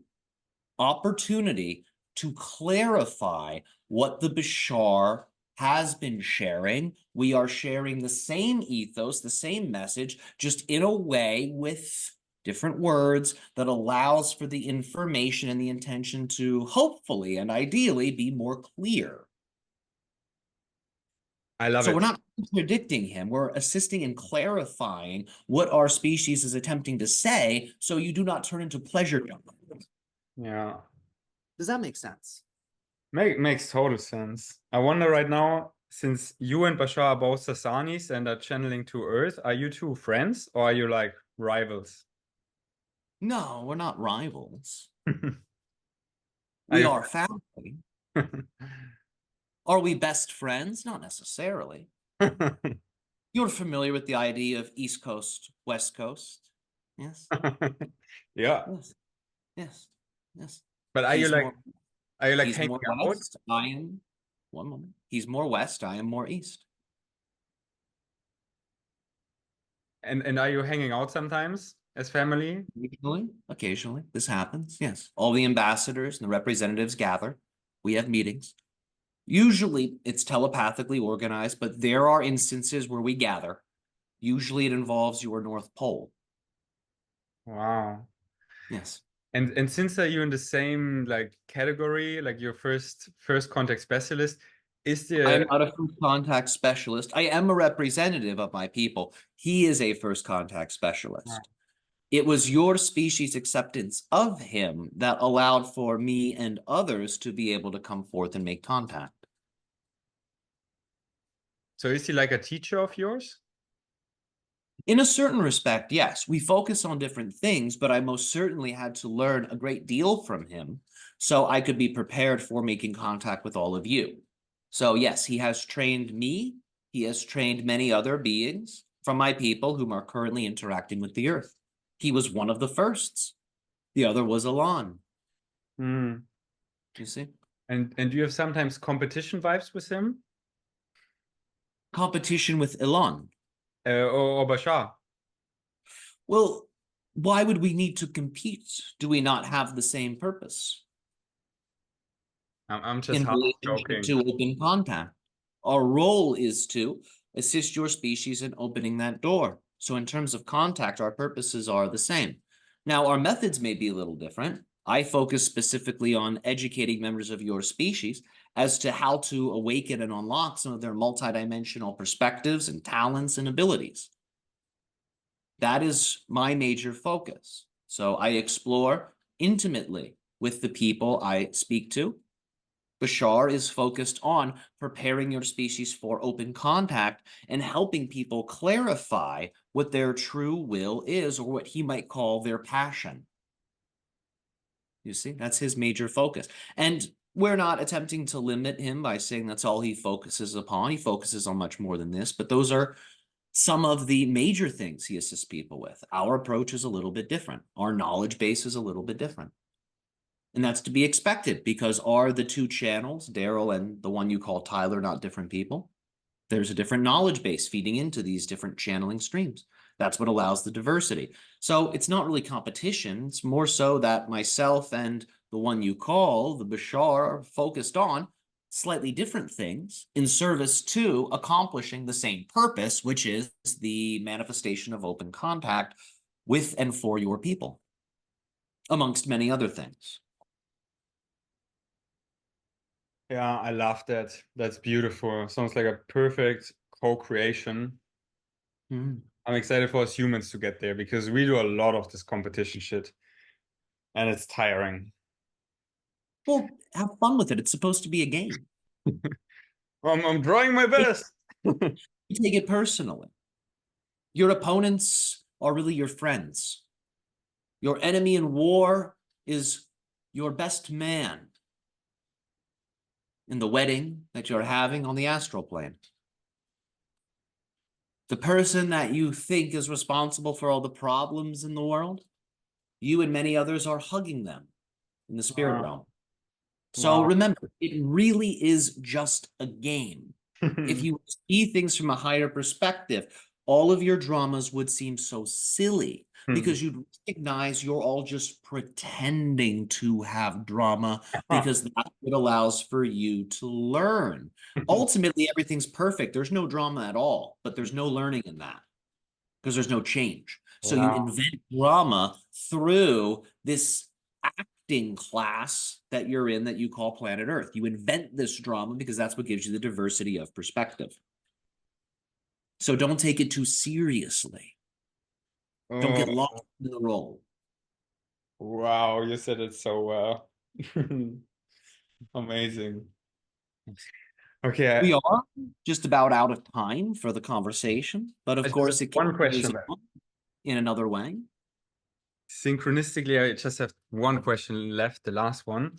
opportunity to clarify what the Bashar has been sharing. We are sharing the same ethos, the same message, just in a way with different words that allows for the information and the intention to hopefully and ideally be more clear. I love So it. we're not contradicting him. We're assisting in clarifying what our species is attempting to say so you do not turn into pleasure jumpers. Yeah. Does that make sense? Makes total sense. I wonder right now, since you and Bashar are both Sasanis and are channeling to Earth, are you two friends or are you like rivals? No, we're not rivals. Are We you are family. Are we best friends? Not necessarily. You're familiar with the idea of East Coast, West Coast. Yes, Yeah. yes, yes, yes. But He's more he's hanging more out? west. I am one moment. He's more west. I am more east. And are you hanging out sometimes as family? Occasionally, this happens. Yes, all the ambassadors and the representatives gather. We have meetings. Usually, it's telepathically organized, but there are instances where we gather. Usually, it involves your North Pole. Wow. Yes. And since are you in the same like category, like your first contact specialist, is I am there not a first contact specialist. I am a representative of my people. He is a first contact specialist. It was your species acceptance of him that allowed for me and others to be able to come forth and make contact. so is he like a teacher of yours? In a certain respect, yes, we focus on different things, but I most certainly had to learn a great deal from him so I could be prepared for making contact with all of you. So, yes, he has trained me. He has trained many other beings from my people whom are currently interacting with the earth. He was one of the firsts. The other was Elon. Hmm. You see? And do you have sometimes competition vibes with him? Competition with Elon. Or Bashar? Well, why would we need to compete? Do we not have the same purpose I'm just in half relationship joking. to open contact? Our role is to assist your species in opening that door. So in terms of contact, our purposes are the same. Now, our methods may be a little different. I focus specifically on educating members of your species as to how to awaken and unlock some of their multidimensional perspectives and talents and abilities. That is my major focus. So I explore intimately with the people I speak to. Bashar is focused on preparing your species for open contact and helping people clarify what their true will is, or what he might call their passion. You see, that's his major focus. And we're not attempting to limit him by saying that's all he focuses upon. He focuses on much more than this, but those are some of the major things he assists people with. Our approach is a little bit different. Our knowledge base is a little bit different. And that's to be expected because are the two channels, Daryl and the one you call Tyler, not different people? There's a different knowledge base feeding into these different channeling streams. That's what allows the diversity. So it's not really competition. It's more so that myself and the one you call, the Bashar, are focused on slightly different things in service to accomplishing the same purpose, which is the manifestation of open contact with and for your people, amongst many other things. Yeah, I love that. That's beautiful. Sounds like a perfect co-creation. Mm. I'm excited for us humans to get there because we do a lot of this competition shit. And it's tiring. Well, have fun with it. It's supposed to be a game. I'm trying my best. You take it personally. Your opponents are really your friends. Your enemy in war is your best man in the wedding that you're having on the astral plane. The person that you think is responsible for all the problems in the world, you and many others are hugging them in the spirit realm. So Wow. remember, it really is just a game. If you see things from a higher perspective, all of your dramas would seem so silly because you'd recognize you're all just pretending to have drama because that's what allows for you to learn. Ultimately, everything's perfect. There's no drama at all, but there's no learning in that because there's no change. So you Wow. invent drama through this acting class that you're in that you call planet Earth. You invent this drama because that's what gives you the diversity of perspective. So don't take it too seriously. Don't get lost Oh, in the role. wow, you said it so well. Amazing. We Okay, are just about out of time for the conversation, but I of just have course it one continues question left. on in another way. Synchronistically, I just have one question left, the last one.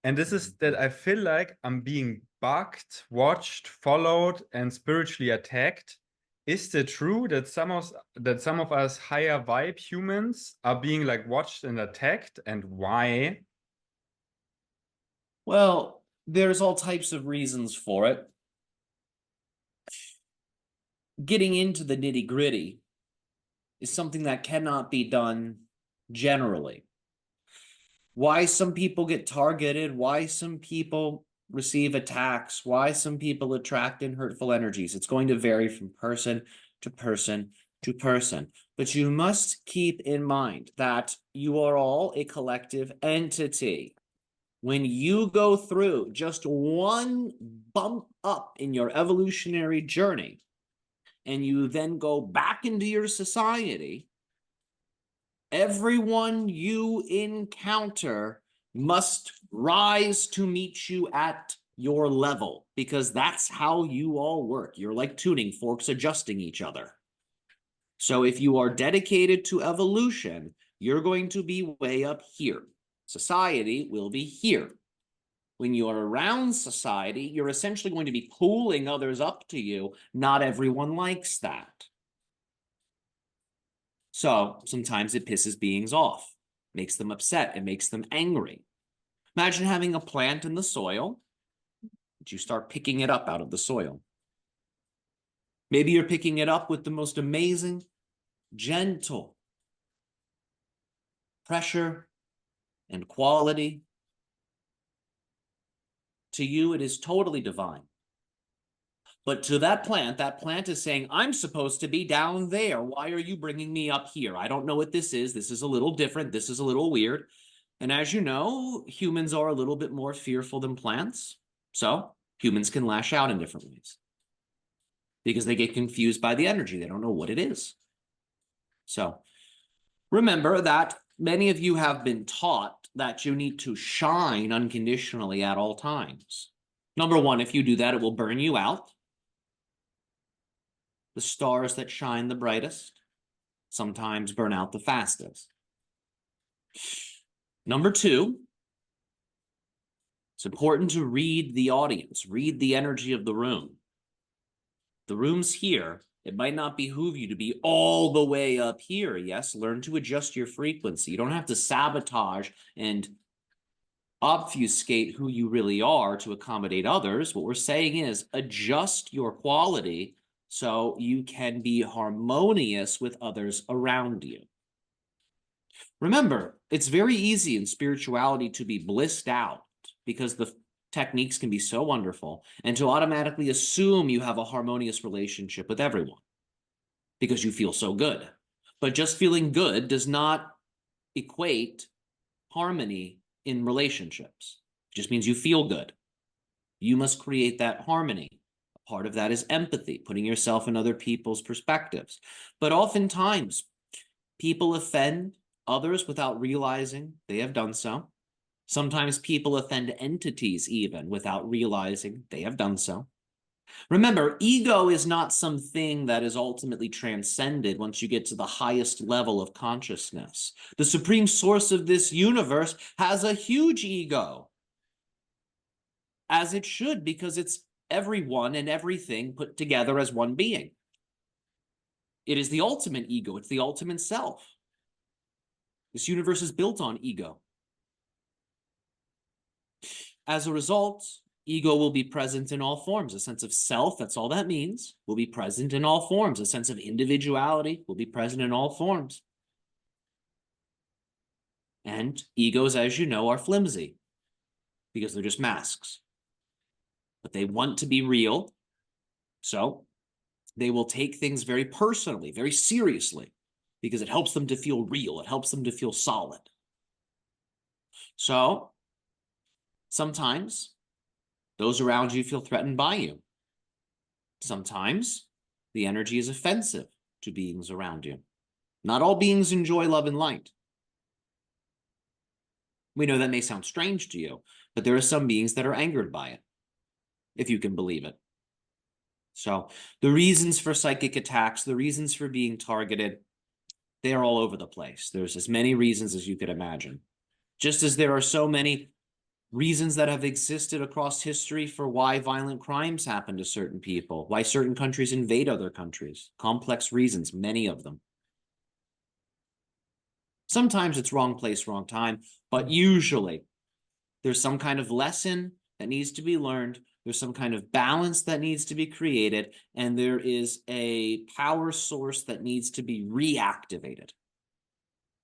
And this is that I feel like I'm being bugged, watched, followed, and spiritually attacked. Is it true that some of us higher vibe humans are being like watched and attacked, and why? Well, there's all types of reasons for it. Getting into the nitty-gritty is something that cannot be done generally. Why some people get targeted, why some people receive attacks, why some people attract in hurtful energies. It's going to vary from person to person to person. But you must keep in mind that you are all a collective entity. When you go through just one bump up in your evolutionary journey, and you then go back into your society, everyone you encounter must rise to meet you at your level because that's how you all work. You're like tuning forks adjusting each other. So if you are dedicated to evolution, you're going to be way up here. Society will be here. When you are around society, you're essentially going to be pulling others up to you. Not everyone likes that. So sometimes it pisses beings off, makes them upset, it makes them angry. Imagine having a plant in the soil, but you start picking it up out of the soil. Maybe you're picking it up with the most amazing, gentle pressure and quality. To you, it is totally divine. But to that plant is saying, I'm supposed to be down there. Why are you bringing me up here? I don't know what this is. This is a little different. This is a little weird. And as you know, humans are a little bit more fearful than plants. So humans can lash out in different ways because they get confused by the energy. They don't know what it is. So remember that many of you have been taught that you need to shine unconditionally at all times. Number one, if you do that, it will burn you out. The stars that shine the brightest sometimes burn out the fastest. Number two, it's important to read the audience, read the energy of the room. The room's here. It might not behoove you to be all the way up here. Yes, learn to adjust your frequency. You don't have to sabotage and obfuscate who you really are to accommodate others. What we're saying is adjust your quality so you can be harmonious with others around you. Remember, it's very easy in spirituality to be blissed out because the techniques can be so wonderful and to automatically assume you have a harmonious relationship with everyone because you feel so good. But just feeling good does not equate harmony in relationships. It just means you feel good. You must create that harmony. Part of that is empathy, putting yourself in other people's perspectives. But oftentimes, people offend others without realizing they have done so. Sometimes people offend entities even without realizing they have done so. Remember, ego is not something that is ultimately transcended once you get to the highest level of consciousness. The supreme source of this universe has a huge ego, as it should, because it's everyone and everything put together as one being. It is the ultimate ego. It's the ultimate self. This universe is built on ego. As a result, ego will be present in all forms. A sense of self, that's all that means, will be present in all forms. A sense of individuality will be present in all forms. And egos, as you know, are flimsy because they're just masks. But they want to be real, so they will take things very personally, very seriously, because it helps them to feel real. It helps them to feel solid. So sometimes those around you feel threatened by you. Sometimes the energy is offensive to beings around you. Not all beings enjoy love and light. We know that may sound strange to you, but there are some beings that are angered by it, if you can believe it. So the reasons for psychic attacks, the reasons for being targeted, they are all over the place. There's as many reasons as you could imagine. Just as there are so many reasons that have existed across history for why violent crimes happen to certain people, why certain countries invade other countries. Complex reasons, many of them. Sometimes it's wrong place, wrong time, but usually there's some kind of lesson that needs to be learned. There's some kind of balance that needs to be created, and there is a power source that needs to be reactivated.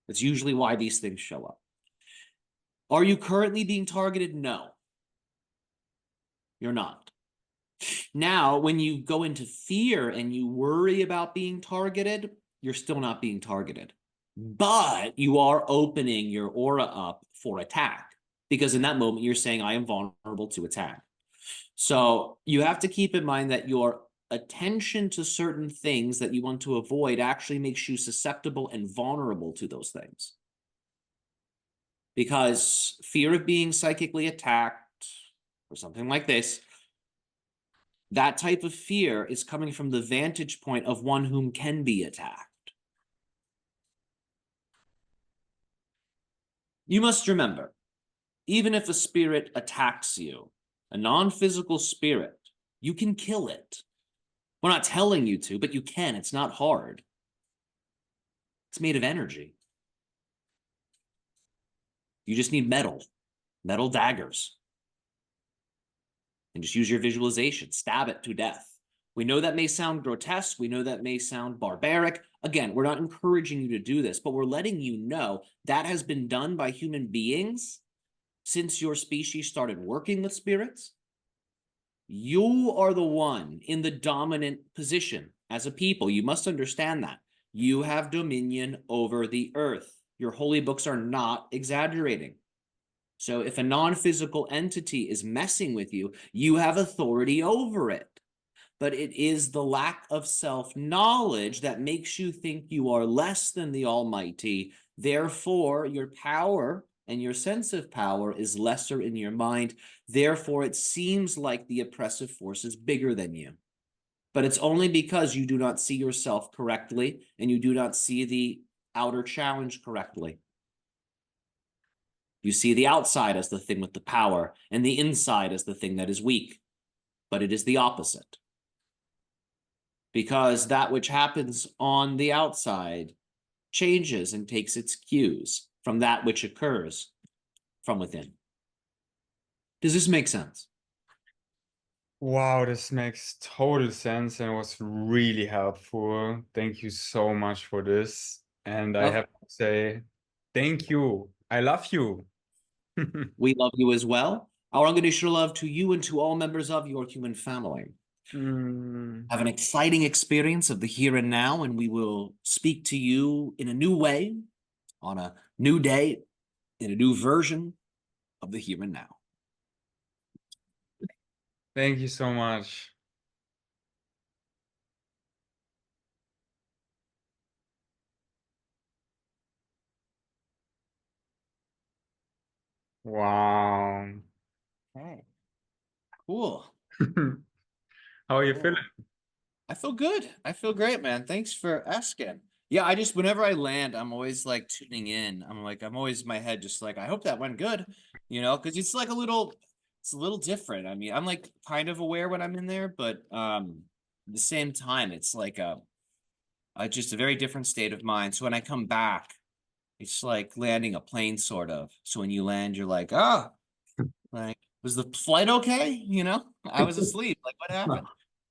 That's usually why these things show up. Are you currently being targeted? No, you're not. Now, when you go into fear and you worry about being targeted, you're still not being targeted. But you are opening your aura up for attack, because in that moment, you're saying, I am vulnerable to attack. So you have to keep in mind that your attention to certain things that you want to avoid actually makes you susceptible and vulnerable to those things. Because fear of being psychically attacked or something like this, that type of fear is coming from the vantage point of one whom can be attacked. You must remember, even if a spirit attacks you, a non-physical spirit, you can kill it. We're not telling you to, but you can. It's not hard. It's made of energy. You just need metal daggers. And just use your visualization. Stab it to death. We know that may sound grotesque. We know that may sound barbaric. Again, we're not encouraging you to do this, but we're letting you know that has been done by human beings since your species started working with spirits. You are the one in the dominant position as a people. You must understand that. You have dominion over the earth. Your holy books are not exaggerating. So if a non-physical entity is messing with you, you have authority over it. But it is the lack of self-knowledge that makes you think you are less than the Almighty. Therefore, your power and your sense of power is lesser in your mind. Therefore, it seems like the oppressive force is bigger than you. But it's only because you do not see yourself correctly and you do not see the outer challenge correctly. You see the outside as the thing with the power and the inside as the thing that is weak. But it is the opposite. Because that which happens on the outside changes and takes its cues from that which occurs from within. Does this make sense? Wow, this makes total sense and was really helpful. Thank you so much for this. And I have to say, thank you. I love you. We love you as well. Our unconditional love to you and to all members of your human family. Have an exciting experience of the here and now, and we will speak to you in a new way, on a new day, in a new version of the here and now. Thank you so much. Wow. Okay. Cool. How are you feeling? Cool. I feel good. I feel great, man. Thanks for asking. Yeah, I just whenever I land, I'm always like tuning in. I'm always in my head just like, I hope that went good, because it's like it's a little different. I mean, I'm like kind of aware when I'm in there, but at the same time, it's like a just a very different state of mind. So when I come back, it's like landing a plane, sort of. So when you land, you're like, like, was the flight okay? I was asleep. Like, what happened?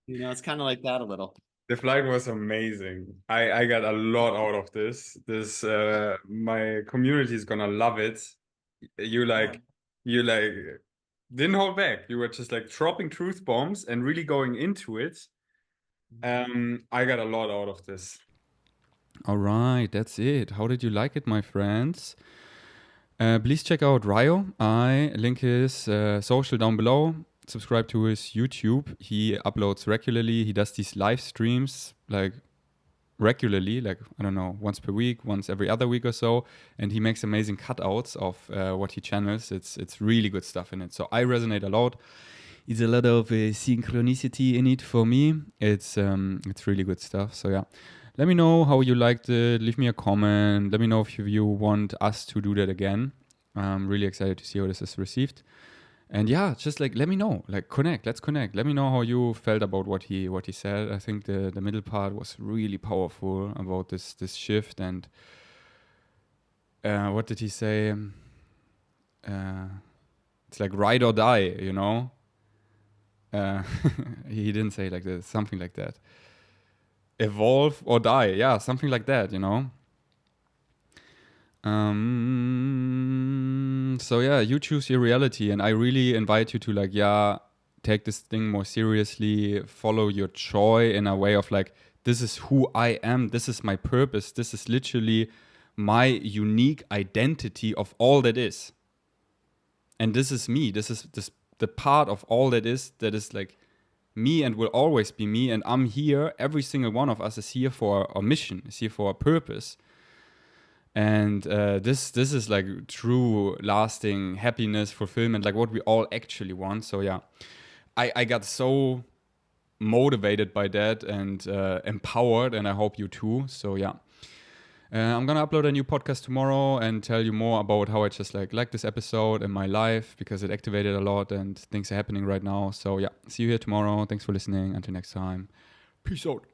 It's kind of like that a little. The flight was amazing. I got a lot out of this. My community is gonna love it. You Yeah. like you like didn't hold back. You were just like dropping truth bombs and really going into it. I got a lot out of this. All right, that's it. How did you like it, my friends? Please check out Ryo. I link his social down below. Subscribe to his YouTube. He uploads regularly. He does these live streams like regularly, like I don't know, once per week, once every other week or so, and he makes amazing cutouts of what he channels. It's really good stuff in it. So I resonate a lot. It's a lot of synchronicity in it for me. It's really good stuff. So yeah, let me know how you liked it. Leave me a comment. Let me know if you want us to do that again. I'm really excited to see how this is received. And yeah, just like let me know, like connect. Let's connect. Let me know how you felt about what he said. I think the middle part was really powerful about this shift. And what did he say? It's like ride or die, you know. Uh, he didn't say like this, something like that. Evolve or die, yeah, something like that, you know. So yeah, you choose your reality, and I really invite you to like, yeah, take this thing more seriously, follow your joy in a way of like, this is who I am, this is my purpose, this is literally my unique identity of all that is. And this is me, this is the part of all that is like me and will always be me, and I'm here. Every single one of us is here for a mission, is here for a purpose. And this is like true lasting happiness, fulfillment, like what we all actually want. So yeah, I got so motivated by that and empowered, and I hope you too. So yeah, I'm gonna upload a new podcast tomorrow and tell you more about how I just like this episode in my life, because it activated a lot and things are happening right now. So yeah, see you here tomorrow. Thanks for listening. Until next time, peace out.